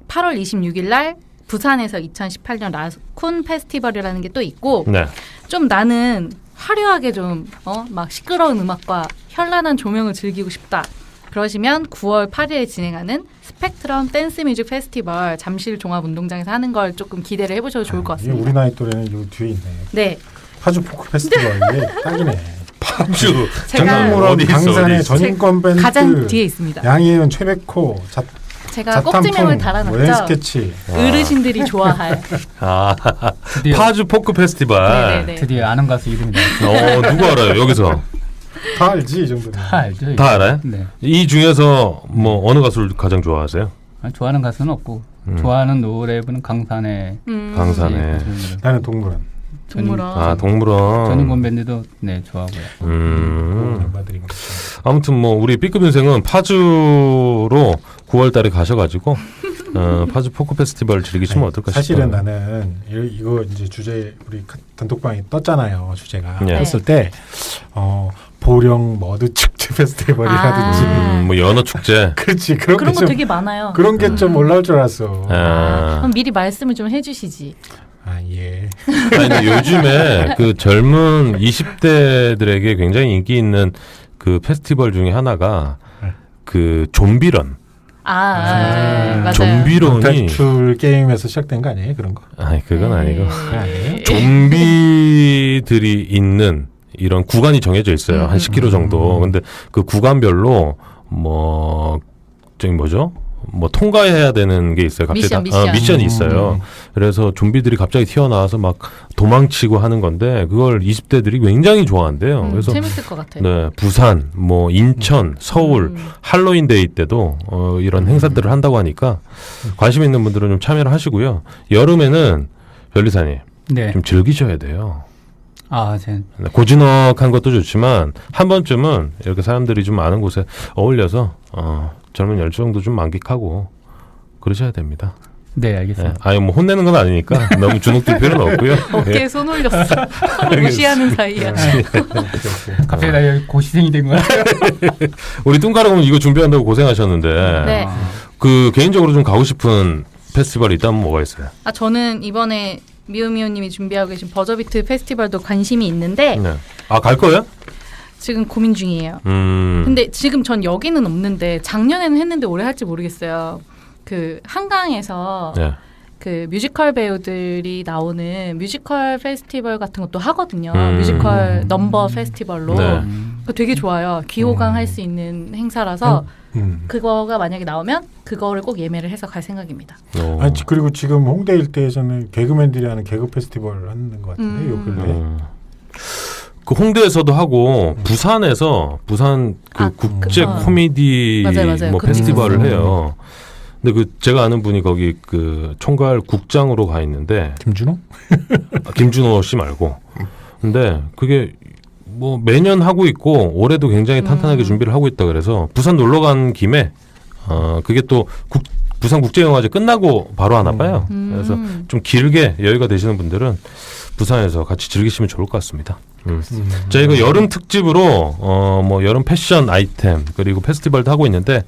8월 26일 날 부산에서 2018년 라쿤 페스티벌이라는 게 또 있고 네. 좀 나는 화려하게 좀 막 시끄러운 음악과 현란한 조명을 즐기고 싶다. 그러시면 9월 8일에 진행하는 스펙트럼 댄스 뮤직 페스티벌 잠실 종합운동장에서 하는 걸 조금 기대를 해보셔도 좋을 것 같습니다. 우리 나이 또래는 요 뒤에 있네. 네. 파주 포크 페스티벌 이게 딱이네. 파주. 제가 장롱무런 어디 있어, 강산의 어디 있어? 전인권 밴드 가장 뒤에 있습니다. 양희은, 최백호, 제가 꼭지명을 달아놨죠. 원스케치. 어르신들이 좋아할. 아, 드디어, 파주 포크 페스티벌. 네네네. 드디어 아는 가수 이름이 나왔어요. 누구 알아요? 여기서 다 알지 이 정도는. 다 알죠? 다 알아요? 네. 이 중에서 뭐 어느 가수를 가장 좋아하세요? 좋아하는 가수는 없고 좋아하는 노래부는 강산의 강산에. 나는 동물원. 동물원. 아, 동물원. 전인권 밴드도 네 좋아하고요. 멤버들이 그렇죠. 아무튼 뭐 우리 B급 인생은 파주로 9월달에 가셔가지고 파주 포크 페스티벌 즐기시면 어떨까 싶어요. 사실은 나는 이거 이제 주제 우리 단톡방에 떴잖아요. 주제가 네. 했을 때 보령 머드 축제 페스티벌이라든지 뭐 연어 축제. 그렇지 그런 그런 게 거 좀 되게 많아요. 그런 게 좀 올라올 줄 알았어. 그럼 미리 말씀을 좀 해주시지. 아 예. 아니, 근데 요즘에 그 젊은 20대들에게 굉장히 인기 있는 그 페스티벌 중에 하나가 그 좀비런. 맞아요. 좀비런이. 탈출 게임에서 시작된 거 아니에요 그런 거? 아니, 그건 아니고. 그거 아니에요? 좀비들이 있는 이런 구간이 정해져 있어요. 한 10km 정도. 근데 그 구간별로 뭐 저기 뭐죠? 뭐 통과해야 되는 게 있어요. 갑자기 미션. 미션이 있어요. 그래서 좀비들이 갑자기 튀어나와서 막 도망치고 하는 건데 그걸 20대들이 굉장히 좋아한대요. 그래서 재밌을 것 같아요. 네, 부산, 뭐 인천, 서울 할로윈데이 때도 이런 행사들을 한다고 하니까 관심 있는 분들은 좀 참여를 하시고요. 여름에는 변리사님 네. 좀 즐기셔야 돼요. 아, 고즈넉한 것도 좋지만 한 번쯤은 이렇게 사람들이 좀 많은 곳에 어울려서 젊은 열정도 좀 만끽하고 그러셔야 됩니다. 네, 알겠습니다. 아니 뭐 혼내는 건 아니니까 너무 주눅들 필요는 없고요. 어깨에 손 올렸어. 무시하는 사이야. 갑자기 나 여기 고시생이 된 거야. 우리 뚱가랑은 이거 준비한다고 고생하셨는데 네. 그 개인적으로 좀 가고 싶은 페스티벌이 있다면 뭐가 있어요? 저는 이번에 미우미우님이 준비하고 계신 버저비트 페스티벌도 관심이 있는데 네. 갈 거예요? 지금 고민 중이에요. 근데 지금 전 여기는 없는데 작년에는 했는데 올해 할지 모르겠어요. 그 한강에서 네. 그 뮤지컬 배우들이 나오는 뮤지컬 페스티벌 같은 것도 하거든요. 뮤지컬 넘버 페스티벌로. 네. 그거 되게 좋아요. 기호강 할 수 있는 행사라서 그거가 만약에 나오면 그거를 꼭 예매를 해서 갈 생각입니다. 아니, 그리고 지금 홍대 일대에서는 개그맨들이 하는 개그 페스티벌 하는 것 같은데 요 근래. 그 홍대에서도 하고 부산에서 부산 그 국제 코미디 맞아요. 뭐 그 페스티벌을 해요. 근데 그 제가 아는 분이 거기 그 총괄 국장으로 가 있는데 김준호? 김준호 씨 말고. 근데 그게 뭐 매년 하고 있고 올해도 굉장히 탄탄하게 준비를 하고 있다 그래서 부산 놀러 간 김에 그게 또 부산 국제영화제 끝나고 바로 하나 봐요. 그래서 좀 길게 여유가 되시는 분들은 부산에서 같이 즐기시면 좋을 것 같습니다. 저희가 여름 특집으로 뭐 여름 패션 아이템 그리고 페스티벌도 하고 있는데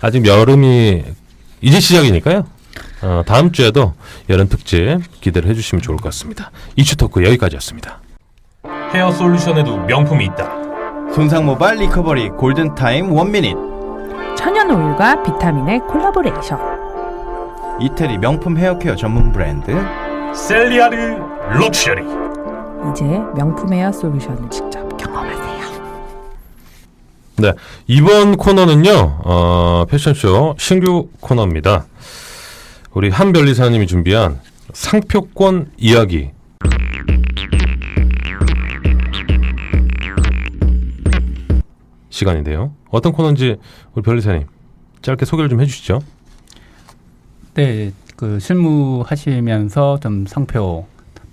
아직 여름이 이제 시작이니까요. 다음 주에도 여름 특집 기대를 해주시면 좋을 것 같습니다. 이슈 토크 여기까지였습니다. 헤어 솔루션에도 명품이 있다. 손상 모발 리커버리 골든타임 원미닛. 천연 오일과 비타민의 콜라보레이션. 이태리 명품 헤어케어 전문 브랜드 셀리아르 럭셔리. 이제 명품 헤어 솔루션을 직접 경험하세요. 네, 이번 코너는요. 패션쇼 신규 코너입니다. 우리 한 변리사님이 준비한 상표권 이야기. 시간인데요. 어떤 코너인지 우리 변리사님 짧게 소개를 좀 해주시죠. 네, 그 실무하시면서 좀 상표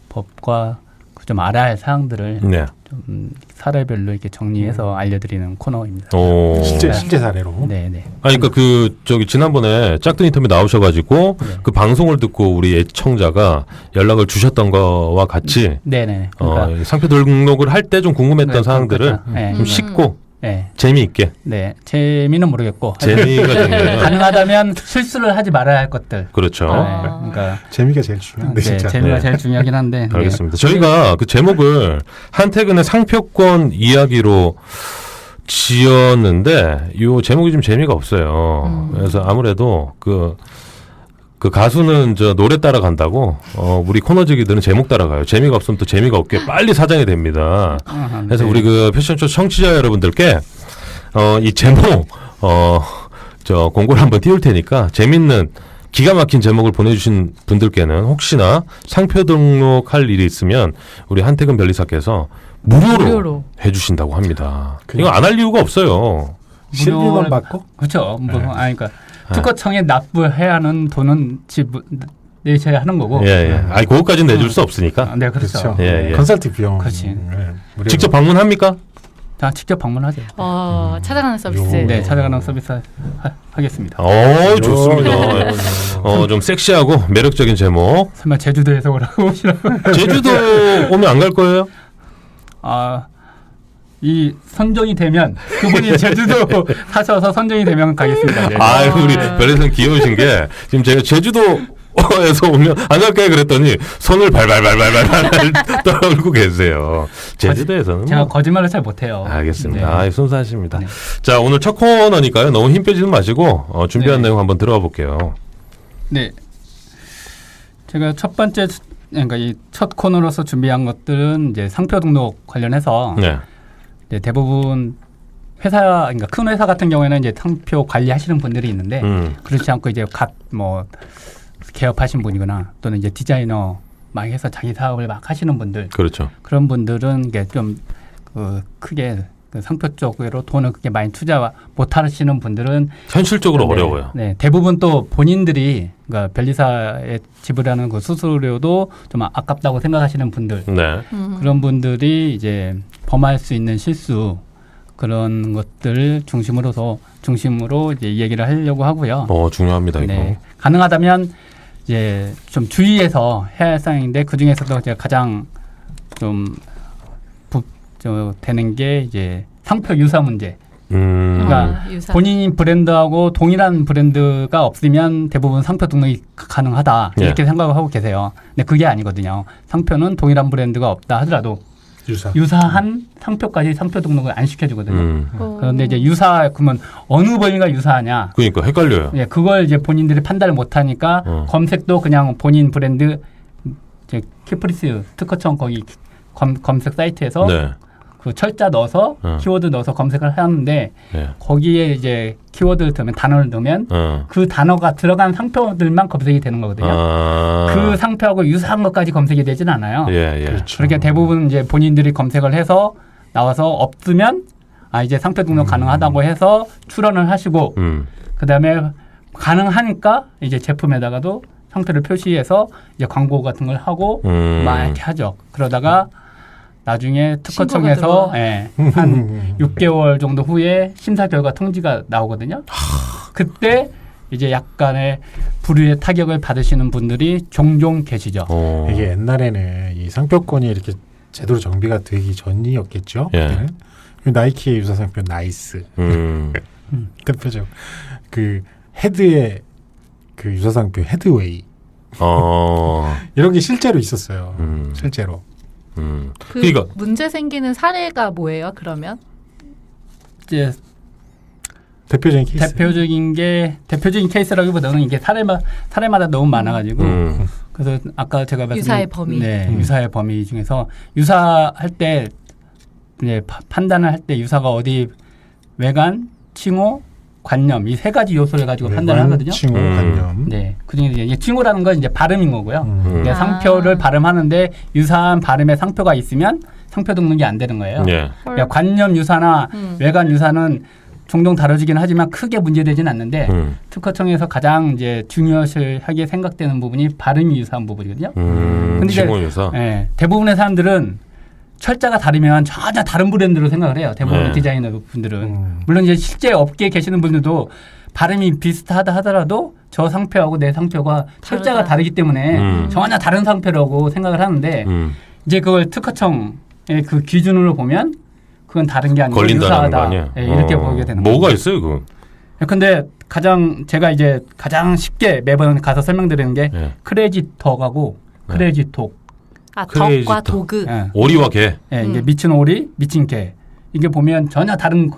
법과 좀 알아야 할 사항들을 네. 좀 사례별로 이렇게 정리해서 알려드리는 코너입니다. 실제 사례로. 네. 아니 그러니까 그 저기 지난번에 짝퉁 인터뷰 나오셔가지고 네. 그 방송을 듣고 우리 애청자가 연락을 주셨던 거와 같이 네네. 그러니까 상표 등록을 할 때 좀 궁금했던 네, 사항들을 그렇죠. 네. 좀 쉽고 네. 재미있게. 네, 재미는 모르겠고 재미가 중요해요. 가능하다면 실수를 하지 말아야 할 것들. 그렇죠. 네, 그러니까 재미가 제일 중요한데 진짜. 재미가 네. 제일 중요하긴 한데. 알겠습니다. 저희가 그 제목을 한태근의 상표권 이야기로 지었는데 이 제목이 좀 재미가 없어요. 그래서 아무래도 그 가수는 저 노래 따라간다고 우리 코너지기들은 제목 따라가요. 재미가 없으면 또 재미가 없게 빨리 사장이 됩니다. 그래서 우리 그 패션쇼 청취자 여러분들께 이 제목 저 공고를 한번 띄울 테니까 재밌는 기가 막힌 제목을 보내주신 분들께는 혹시나 상표 등록할 일이 있으면 우리 한태근 변리사께서 무료로 해주신다고 합니다. 이거 안 할 이유가 없어요. 실비만 받고? 그렇죠. 그러니까 특허청에 납부해야 하는 돈은 내셔야 하는 거고. 예. 아니 그것까지는 내줄 수 없으니까. 네, 그렇죠. 예. 컨설팅 비용. 그렇지. 직접 방문합니까? 다 직접 방문하죠. 찾아가는 서비스. 네, 찾아가는 서비스 하겠습니다. 좋습니다. 좀 섹시하고 매력적인 제목. 설마 제주도에서 오라고 오시라고? 제주도 오면 안 갈 거예요? 이 선정이 되면 그분이 제주도 사셔서 선정이 되면 가겠습니다. 네. 우리 별에선 귀여우신 게 지금 제가 제주도에서 오면 안 갈까요? 그랬더니 손을 발발발발발 떨고 계세요. 제주도에서는 제가 거짓말을 잘 못해요. 알겠습니다. 네. 순수하십니다. 네. 자, 오늘 첫 코너니까요. 너무 힘 빼지는 마시고 준비한 내용 한번 들어가 볼게요. 네. 제가 첫 번째 그러니까 이 첫 코너로서 준비한 것들은 이제 상표 등록 관련해서 네. 대부분 그러니까 큰 회사 같은 경우에는 이제 상표 관리하시는 분들이 있는데 그렇지 않고 이제 뭐 개업하신 분이거나 또는 이제 디자이너 막 해서 자기 사업을 막 하시는 분들 그렇죠. 그런 분들은 이게 좀 크게 그 상표 쪽으로 돈을 그렇게 많이 투자 못 하시는 분들은 현실적으로 네, 어려워요. 네, 대부분 또 본인들이 그러니까 변리사에 지불하는 그 수수료도 좀 아깝다고 생각하시는 분들 네. 그런 분들이 이제 범할 수 있는 실수 그런 것들 중심으로 이제 얘기를 하려고 하고요. 중요합니다 이거. 네, 가능하다면 이제 좀 주의해서 해야 할 사항인데 그 중에서도 제가 가장 좀 되는 게 이제 상표 유사 문제. 그러니까 유사. 본인 브랜드하고 동일한 브랜드가 없으면 대부분 상표 등록이 가능하다 이렇게 생각을 하고 계세요. 근데 그게 아니거든요. 상표는 동일한 브랜드가 없다 하더라도 유사한 상표까지 상표 등록을 안 시켜주거든요. 그런데 이제 유사 그러면 어느 범위가 유사하냐? 그러니까 헷갈려요. 예, 그걸 이제 본인들이 판단을 못하니까 검색도 그냥 본인 브랜드 이제 키프리스 특허청 거기 검색 사이트에서 네. 그 철자 넣어서 키워드 넣어서 검색을 하는데 네. 거기에 이제 키워드를 넣으면 단어를 넣으면 그 단어가 들어간 상표들만 검색이 되는 거거든요. 그 상표하고 유사한 것까지 검색이 되진 않아요. 예. 그렇죠. 그렇게 대부분 이제 본인들이 검색을 해서 나와서 없으면 이제 상표 등록 가능하다고 해서 출원을 하시고 그다음에 가능하니까 이제 제품에다가도 상표를 표시해서 이제 광고 같은 걸 하고 막 이렇게 하죠. 그러다가 나중에 특허청에서 한 6개월 정도 후에 심사 결과 통지가 나오거든요. 그때 이제 약간의 불의의 타격을 받으시는 분들이 종종 계시죠. 이게 옛날에는 이 상표권이 이렇게 제대로 정비가 되기 전이었겠죠. 예. 그때는. 나이키의 유사 상표 나이스 대표적 그 헤드의 그 유사 상표 헤드웨이 이런 게 실제로 있었어요. 실제로. 그러니까 문제 생기는 사례가 뭐예요? 그러면 이제 대표적인 케이스. 대표적인 케이스라기보다는 이게 사례마다 너무 많아가지고 그래서 아까 제가 말씀드린 유사의 범위. 유사의 범위 중에서 유사할 때 이제 판단을 할 때 유사가 어디 외관, 칭호, 관념 이 세 가지 요소를 가지고 판단을 하거든요. 칭호, 관념. 네, 그중에 이제 칭호라는 건 이제 발음인 거고요. 음. 상표를 발음하는데 유사한 발음의 상표가 있으면 상표 등록이 안 되는 거예요. 예. 그러니까 관념 유사나 외관 유사는 종종 다뤄지긴 하지만 크게 문제되지는 않는데 특허청에서 가장 이제 중요하게 생각되는 부분이 발음이 유사한 부분이거든요. 근데 이제 칭호 유사. 대부분의 사람들은 철자가 다르면 전혀 다른 브랜드로 생각을 해요. 대부분 네. 디자이너 분들은. 물론 이제 실제 업계에 계시는 분들도 발음이 비슷하다 하더라도 저 상표하고 내 상표가 철자가 다르기 때문에 전혀 다른 상표라고 생각을 하는데 이제 그걸 특허청의 그 기준으로 보면 그건 다른 게 아니고 걸린다는 유사하다. 거 아니야? 이렇게 보게 되는 뭐가 거죠. 있어요, 그? 근데 제가 이제 가장 쉽게 매번 가서 설명드리는 게 크레지덕하고 크레지톡. 크레이지 덕과 덕. 도그. 오리와 개. 이게 미친 오리, 미친 개. 이게 보면 전혀 다른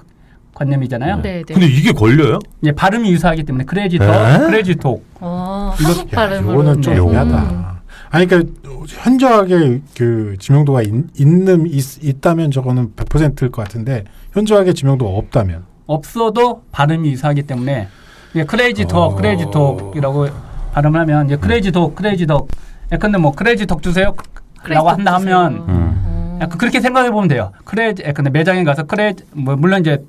관념이잖아요. 네. 근데 이게 걸려요? 이제 발음이 유사하기 때문에 크레지덕, 크레지톡. 한국 야, 발음으로. 이거는 좀 애매하다. 아니 그러니까 현저하게 그 지명도가 있다면 저거는 100%일 것 같은데 현저하게 지명도가 없다면 없어도 발음이 유사하기 때문에 이게 크레이지톡이라고 발음을 하면 이제 크레이지덕. 근데 뭐 크레이지덕 주세요. 라고 한다 하면 약간 그렇게 생각해 보면 돼요. 근데 매장에 가서 물론 이제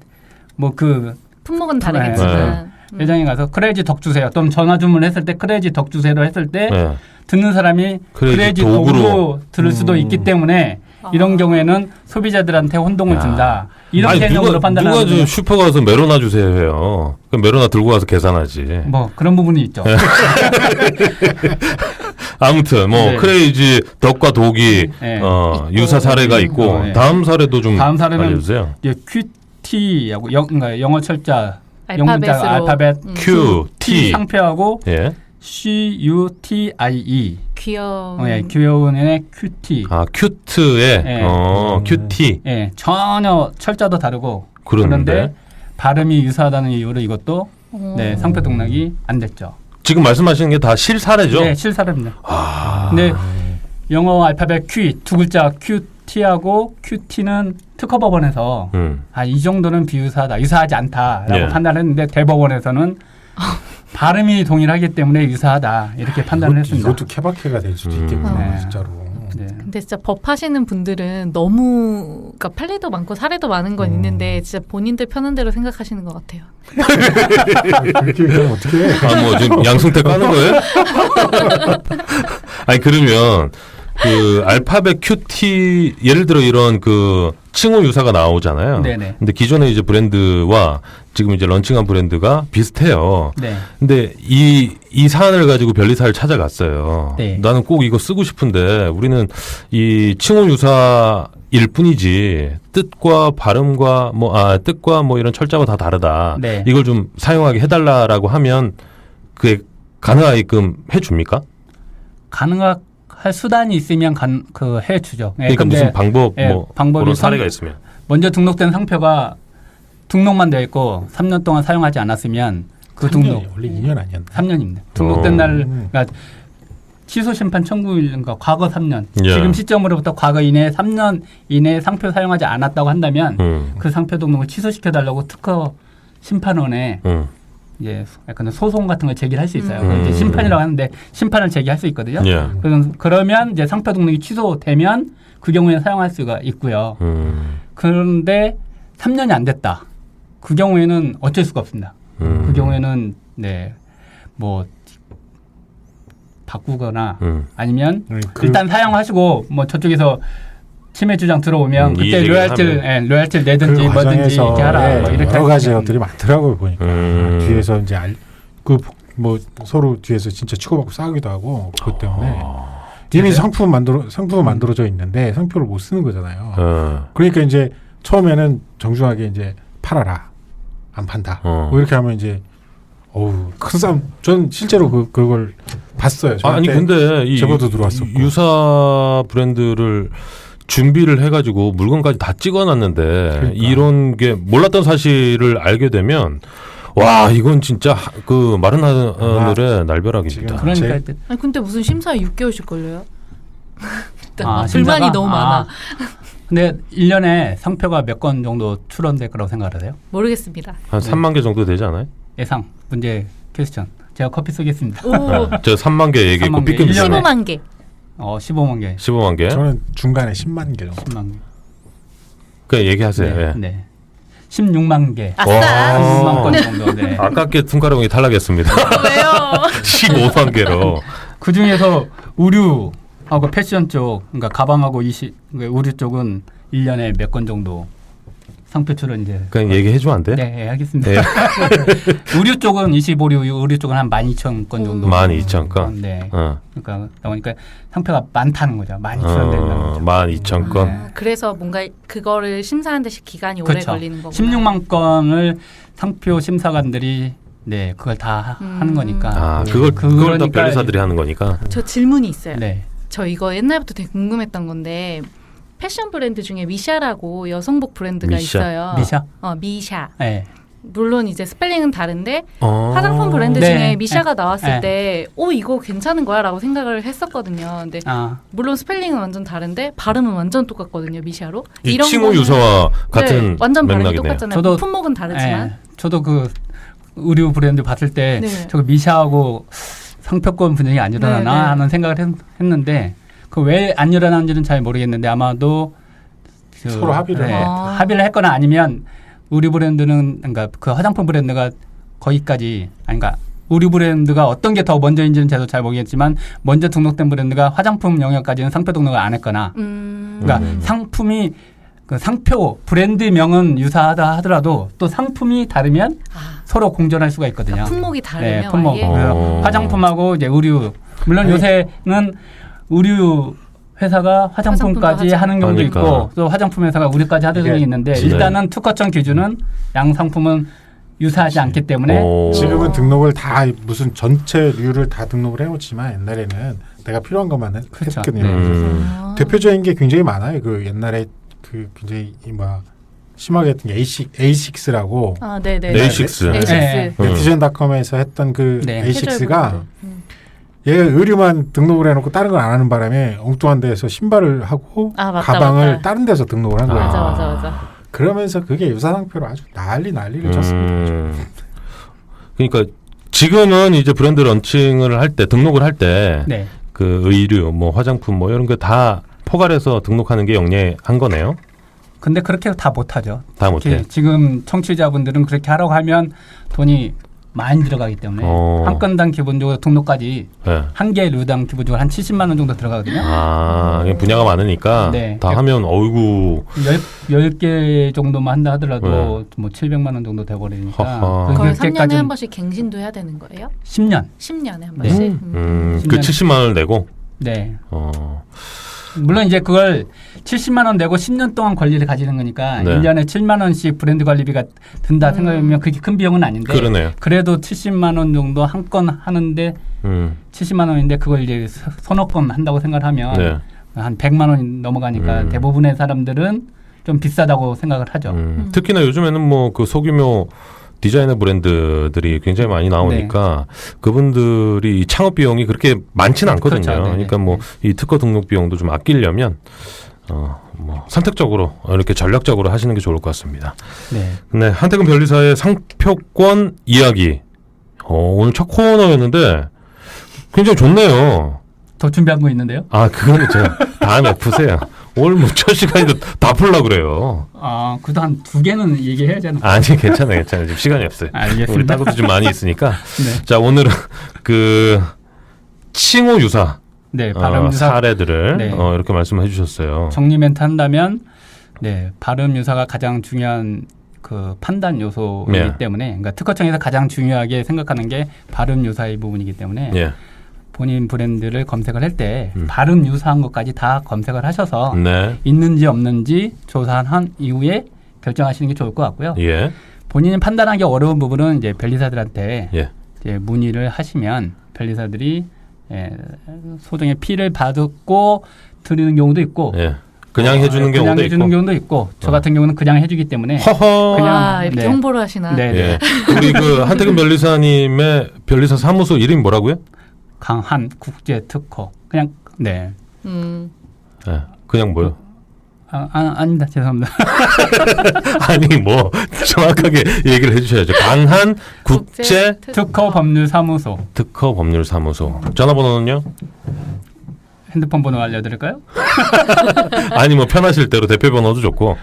그 품목은 다르겠지만 매장에 가서 크레이지덕 주세요. 또는 전화 주문했을 때 크레이지덕 주세요로 했을 때 듣는 사람이 크레이지덕으로 들을 수도 있기 때문에 이런 경우에는 소비자들한테 혼동을 준다. 이런 개념으로 판단하는 누가 좀 슈퍼 가서 메로나 주세요 해요. 그럼 메로나 들고 가서 계산하지. 뭐 그런 부분이 있죠. 아무튼 뭐 크레이지 덕과 독이 유사 사례가 있고 다음 사례도 좀 알려주세요. QT하고 그러니까 영어 철자 알파벳으로 알파벳 Q, T 상표하고 예. CUTIE 귀여운. 귀여운 애 QT. 큐트의 QT. 전혀 철자도 다르고 그런데 발음이 유사하다는 이유로 이것도 상표 등록이 안 됐죠. 지금 말씀하시는 게 다 실사례죠? 네, 실사례입니다. 근데 영어 알파벳 Q 두 글자 QT T하고 QT는 특허법원에서 이 정도는 비유사하다, 유사하지 않다라고 예. 판단했는데 대법원에서는 발음이 동일하기 때문에 유사하다 이렇게 판단을 했습니다. 이것도 케바케가 될 수도 있겠구나 네. 진짜로. 네. 근데 진짜 법 하시는 분들은 너무 그러니까 판례도 많고 사례도 많은 건 있는데 진짜 본인들 편한 대로 생각하시는 것 같아요. 그렇게 그럼 어떻게 해? 뭐 지금 양승태 까는 거예요? 아니 그러면 그 알파벳 QT 예를 들어 이런 그 칭호 유사가 나오잖아요. 네네. 근데 기존의 이제 브랜드와 지금 이제 런칭한 브랜드가 비슷해요. 네. 근데 이 사안을 가지고 변리사를 찾아갔어요. 네. 나는 꼭 이거 쓰고 싶은데 우리는 이 칭호 유사일 뿐이지 뜻과 발음과 뜻과 뭐 이런 철자가 다 다르다. 네. 이걸 좀 사용하게 해달라라고 하면 그게 가능하게끔 해줍니까? 가능할 수단이 있으면 해주죠. 예, 그러니까 근데, 무슨 방법 예, 뭐 방법이 그런 사례가 있으면. 먼저 등록된 상표가 등록만 되어 있고 3년 동안 사용하지 않았으면 그 3년이 등록 원래 2년 아니었나? 3년입니다. 등록된 날 그러니까 취소 심판 청구일인가 과거 3년 예. 지금 시점으로부터 과거 이내에 3년 이내에 상표 사용하지 않았다고 한다면 그 상표 등록을 취소시켜 달라고 특허 심판원에 이제 약간 소송 같은 걸 제기를 할 수 있어요. 그걸 이제 심판이라고 하는데 심판을 제기할 수 있거든요. 예. 그러면 이제 상표 등록이 취소되면 그 경우에 사용할 수가 있고요. 그런데 3년이 안 됐다. 그 경우에는 어쩔 수가 없습니다. 그 경우에는 뭐 바꾸거나 아니면 일단 사용하시고 뭐 저쪽에서 침해 주장 들어오면 그때 로얄티를 내든지 그 뭐든지 이렇게 하라. 뭐 이렇게 여러 가지 것들이 많더라고요 보니까. 뒤에서 이제 뭐 서로 뒤에서 진짜 치고받고 싸우기도 하고 그것 때문에 이미 상품은 만들어져 있는데 상표를 못 쓰는 거잖아요. 그러니까 이제 처음에는 정중하게 이제 팔아라 안 판다. 뭐 이렇게 하면 이제 큰 싸움. 전 실제로 그걸 봤어요. 아니 근데 이 제보도 들어왔었고. 유사 브랜드를 준비를 해가지고 물건까지 다 찍어놨는데 그러니까. 이런 게 몰랐던 사실을 알게 되면 와 이건 진짜 그 마른 하늘의 날벼락입니다. 그러니까 아니 근데 무슨 심사에 6개월씩 걸려요? 일단 아, 불만이 심사가? 너무 많아. 근데 1년에 상표가 몇 건 정도 출원될 거라고 생각하세요? 모르겠습니다. 한 3만 개 정도 되지 않아요? 예상 문제 퀘스천. 제가 커피 쏘겠습니다. 오, 저 3만 개 얘기했고 3만 개. 삐끗 15만 개. 15만 개. 15만 개? 저는 중간에 10만 개 정도. 10만 개. 그냥 얘기하세요. 네. 예. 네. 16만 개. 아싸. 16만 건 정도. 네. 아깝게 퉁가롱이 탈락했습니다. 왜요? 15만 개로. 그 중에서 의류하고 패션 쪽, 그러니까 가방하고 그러니까 의류 쪽은 1년에 몇 건 정도 상표 출원 이제. 그냥 얘기해주면 안 돼? 네, 알겠습니다. 네. 의류 쪽은 25류 의류 쪽은 한 12,000건 정도. 12,000건? 네. 어. 그러니까 나오니까 상표가 많다는 거죠. 많이 출원된다는 거죠. 12,000건. 네. 그래서 뭔가 그거를 심사하는 데 기간이 오래 그렇죠. 걸리는 거구나. 16만 건을 상표 심사관들이 그걸 다 하는 거니까. 아, 그걸 또 그러니까 변리사들이 하는 거니까. 저 질문이 있어요. 네. 저 이거 옛날부터 되게 궁금했던 건데 패션 브랜드 중에 미샤라고 여성복 브랜드가 미샤? 있어요. 미샤? 미샤. 네. 물론 이제 스펠링은 다른데 어. 화장품 브랜드 네. 중에 미샤가 네. 나왔을 네. 때 이거 괜찮은 거야라고 생각을 했었거든요. 근데 물론 스펠링은 완전 다른데 발음은 완전 똑같거든요. 미샤로. 이 이런 칭호 거는- 유사와 같은 네, 완전 발음이 맥락이네요. 똑같잖아요. 저도- 품목은 다르지만. 네. 저도 그 의류 브랜드 봤을 때 네. 저거 미샤하고 상표권 분쟁이 안 일어나나 네, 네. 하는 생각을 했는데 그 왜 안 일어나는지는 잘 모르겠는데 아마도 서로 합의를 네, 아. 합의를 했거나 아니면 의류 브랜드는 그러니까 그 화장품 브랜드가 거기까지 그러니까 의류 브랜드가 어떤 게 더 먼저인지는 저도 잘 모르겠지만 먼저 등록된 브랜드가 화장품 영역까지는 상표 등록을 안 했거나 그러니까 상품이 그 상표 브랜드명은 유사하다 하더라도 또 상품이 다르면 서로 공존할 수가 있거든요. 그러니까 품목이 다르면 네, 품목. 아예. 그래서 화장품하고 이제 의류. 물론 아니, 요새는 의류 회사가 화장품까지 화장품도 하는 경우도 그러니까. 있고 또 화장품 회사가 의류까지 하는 경우도 있는데 네. 일단은 특허청 기준은 양 상품은 유사하지 않기 때문에 지금은 등록을 다 무슨 전체 류를 다 등록을 해놓지만 옛날에는 내가 필요한 것만 그렇죠. 했거든요. 아. 대표적인 게 굉장히 많아요. 그 옛날에 그 굉장히 심하게 했던 게 A6라고 네네. A6. A6. 네. 네티즌닷컴에서 했던 그 네. A6가 얘 의류만 등록을 해놓고 다른 걸 안 하는 바람에 엉뚱한 데서 신발을 하고 아, 맞다, 가방을 맞다. 다른 데서 등록을 한 거예요. 맞아. 그러면서 그게 유사상표로 아주 난리를 쳤습니다. 그러니까 지금은 이제 브랜드 런칭을 할 때 등록을 할 때 네. 그 의류, 뭐 화장품 뭐 이런 거 다 포괄해서 등록하는 게 영리한 거네요. 근데 그렇게 다 못하죠. 다 못해. 지금 청취자분들은 그렇게 하라고 하면 돈이 많이 들어가기 때문에 한 건당 기본적으로 등록까지 네. 한 개 류당 기본적으로 한 70만 원 정도 들어가거든요. 이게 분야가 많으니까 네. 다 하면 어이구 10개 정도만 한다 하더라도 네. 뭐 700만 원 정도 돼버리니까 허허. 거의 그렇게까지는 3년에 한 번씩 갱신도 해야 되는 거예요? 10년. 10년에 한 네. 번씩? 그 70만 원을 내고 네. 물론 이제 그걸 70만 원 내고 10년 동안 권리를 가지는 거니까 네. 1년에 7만 원씩 브랜드 관리비가 든다 생각하면 그게 큰 비용은 아닌데 그러네요. 그래도 70만 원 정도 한 건 하는데 70만 원인데 그걸 이제 서너 건 한다고 생각을 하면 네. 한 100만 원이 넘어가니까 대부분의 사람들은 좀 비싸다고 생각을 하죠. 특히나 요즘에는 뭐 그 소규모 디자이너 브랜드들이 굉장히 많이 나오니까 그분들이 이 창업 비용이 그렇게 많지는 않거든요. 그렇죠. 그러니까 뭐 이 특허 등록 비용도 좀 아끼려면 뭐 선택적으로 이렇게 전략적으로 하시는 게 좋을 것 같습니다. 네. 네, 한태근 변리사의 상표권 이야기. 오늘 첫 코너였는데 굉장히 좋네요. 더 준비한 거 있는데요? 그거는 제가 다음에 푸세요. 오늘 뭐 첫 시간인데 다 풀려고 그래요. 그래도 한 2개는 얘기해야 되는 거. 아니 괜찮아요. 지금 시간이 없어요. 알겠습니다. 우리 딴 것도 좀 많이 있으니까. 네. 자, 오늘은 그 칭호 유사 네, 발음 유사 사례들을 네. 이렇게 말씀해 주셨어요. 정리 멘트 한다면 네, 발음 유사가 가장 중요한 그 판단 요소이기 네. 때문에 그러니까 특허청에서 가장 중요하게 생각하는 게 발음 유사의 부분이기 때문에 예. 본인 브랜드를 검색을 할 때 발음 유사한 것까지 다 검색을 하셔서 네. 있는지 없는지 조사한 이후에 결정하시는 게 좋을 것 같고요. 예. 본인이 판단하기 어려운 부분은 이제 변리사들한테 예. 이제 문의를 하시면 변리사들이 소정의 피를 받고 드리는 경우도 있고 예. 그냥 해주는 경우도 그냥 해주는 있고. 경우도 있고 저 같은 경우는 그냥 해주기 때문에 허허. 그냥 와, 이렇게 네. 홍보를 하시나? 네, 네. 예. 우리 그 한태근 변리사님의 변리사 사무소 이름이 뭐라고요? 강한 국제 특허 그냥 네 예. 그냥 뭐요? 아닙니다 죄송합니다. 아니 뭐 정확하게 얘기를 해주셔야죠. 강한 국제 특허 법률 사무소 특허 법률 사무소. 전화번호는요? 핸드폰 번호 알려드릴까요? 아니 뭐 편하실 대로 대표 번호도 좋고.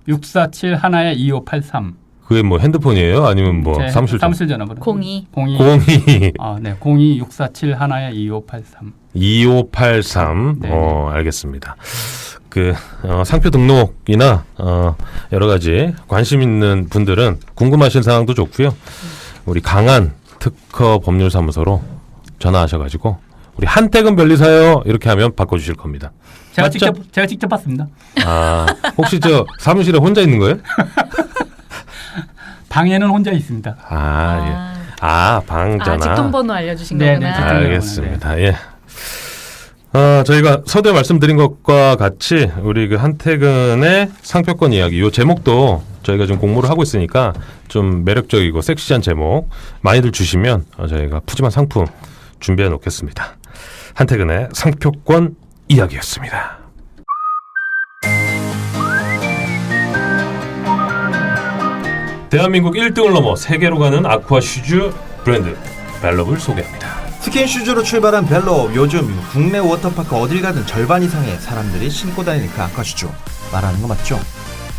647 하나에 2583 그게 뭐 핸드폰이에요? 아니면 뭐 제 사무실 사무실 전화번호 02. 02 02 네 02 647 하나에 2583 2583. 네. 알겠습니다. 그 상표 등록이나 여러 가지 관심 있는 분들은 궁금하신 사항도 좋고요. 우리 강한 특허 법률 사무소로 전화하셔가지고 우리 한태근 변리사요 이렇게 하면 바꿔주실 겁니다. 제가 맞죠? 직접 봤습니다. 혹시 저 사무실에 혼자 있는 거예요? 방에는 혼자 있습니다. 예. 방 전화. 직통번호 알려주신 네, 거구나. 네, 알겠습니다. 예. 저희가 서두에 말씀드린 것과 같이 우리 그 한태근의 상표권 이야기 요 제목도 저희가 지금 공모를 하고 있으니까 좀 매력적이고 섹시한 제목 많이들 주시면 저희가 푸짐한 상품 준비해 놓겠습니다. 한태근의 상표권 이야기였습니다. 대한민국 1등을 넘어 세계로 가는 아쿠아 슈즈 브랜드 벨롭을 소개합니다. 스킨 슈즈로 출발한 벨롭. 요즘 국내 워터파크 어딜 가든 절반 이상의 사람들이 신고 다니는 그 아쿠아 슈즈 말하는 거 맞죠?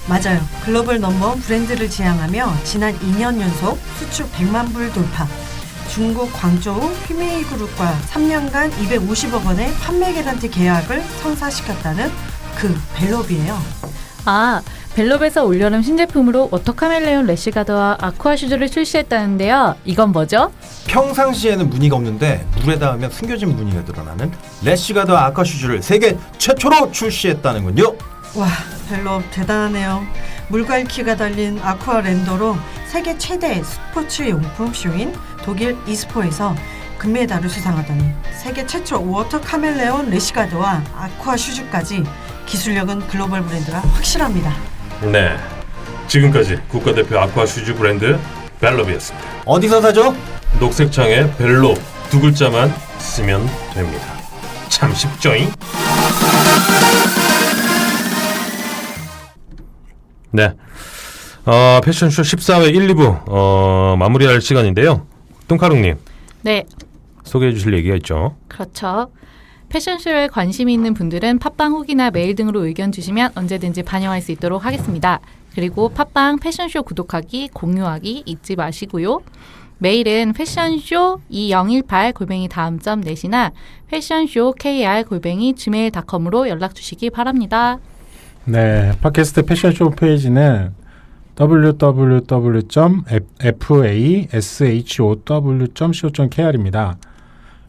맞아요. 글로벌 넘버원 브랜드를 지향하며 지난 2년 연속 수출 100만 불 돌파. 중국 광저우 휘메이 그룹과 3년간 250억 원의 판매 개런티 계약을 성사시켰다는 그 벨롭이에요. 벨롭에서 올여름 신제품으로 워터 카멜레온 래시가드와 아쿠아 슈즈를 출시했다는데요. 이건 뭐죠? 평상시에는 무늬가 없는데 물에 닿으면 숨겨진 무늬가 드러나는 래시가드 아쿠아 슈즈를 세계 최초로 출시했다는군요. 와, 벨롭 대단하네요. 물갈퀴가 달린 아쿠아 랜더로 세계 최대 스포츠 용품 쇼인 독일 이스포에서 금메달을 수상하더니 세계 최초 워터 카멜레온 래시가드와 아쿠아 슈즈까지 기술력은 글로벌 브랜드가 확실합니다. 네, 지금까지 국가대표 아쿠아 슈즈 브랜드 벨롭이었습니다. 어디서 사죠? 녹색창에 벨롭 두 글자만 쓰면 됩니다. 참 쉽죠잉? 네. 패션쇼 14회 1, 2부 마무리할 시간인데요. 뚱카롱님 네, 소개해 주실 얘기가 있죠. 그렇죠. 패션쇼에 관심이 있는 분들은 팟빵 후기나 메일 등으로 의견 주시면 언제든지 반영할 수 있도록 하겠습니다. 그리고 팟빵 패션쇼 구독하기, 공유하기 잊지 마시고요. 메일은 패션쇼 2018@다음.net이나 패션쇼kr@gmail.com으로 연락 주시기 바랍니다. 네, 팟캐스트 패션쇼 페이지는 www.fashow.co.kr입니다.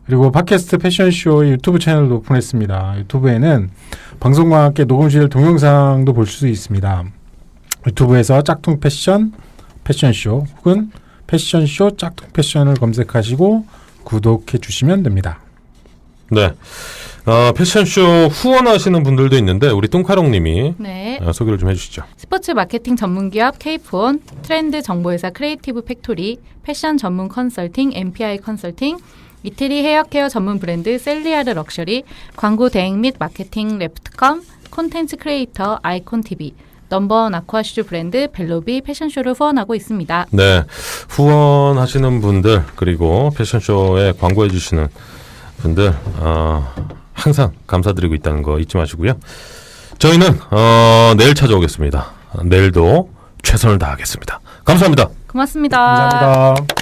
그리고 팟캐스트 패션쇼의 유튜브 채널도 오픈했습니다. 유튜브에는 방송과 함께 녹음실 동영상도 볼 수 있습니다. 유튜브에서 짝퉁 패션, 패션쇼 혹은 패션쇼 짝퉁 패션을 검색하시고 구독해 주시면 됩니다. 네. 패션쇼 후원하시는 분들도 있는데 우리 뚱카롱님이 네. 소개를 좀 해주시죠. 스포츠 마케팅 전문기업 K4온, 트렌드 정보회사 크리에이티브 팩토리, 패션 전문 컨설팅 MPI 컨설팅, 이태리 헤어케어 전문 브랜드 셀리아르 럭셔리, 광고 대행 및 마케팅 레프트컴, 콘텐츠 크리에이터 아이콘TV, 넘버원 아쿠아슈즈 브랜드 벨로비 패션쇼를 후원하고 있습니다. 네. 후원하시는 분들 그리고 패션쇼에 광고해 주시는 분들 항상 감사드리고 있다는 거 잊지 마시고요. 저희는 내일 찾아오겠습니다. 내일도 최선을 다하겠습니다. 감사합니다. 고맙습니다. 감사합니다.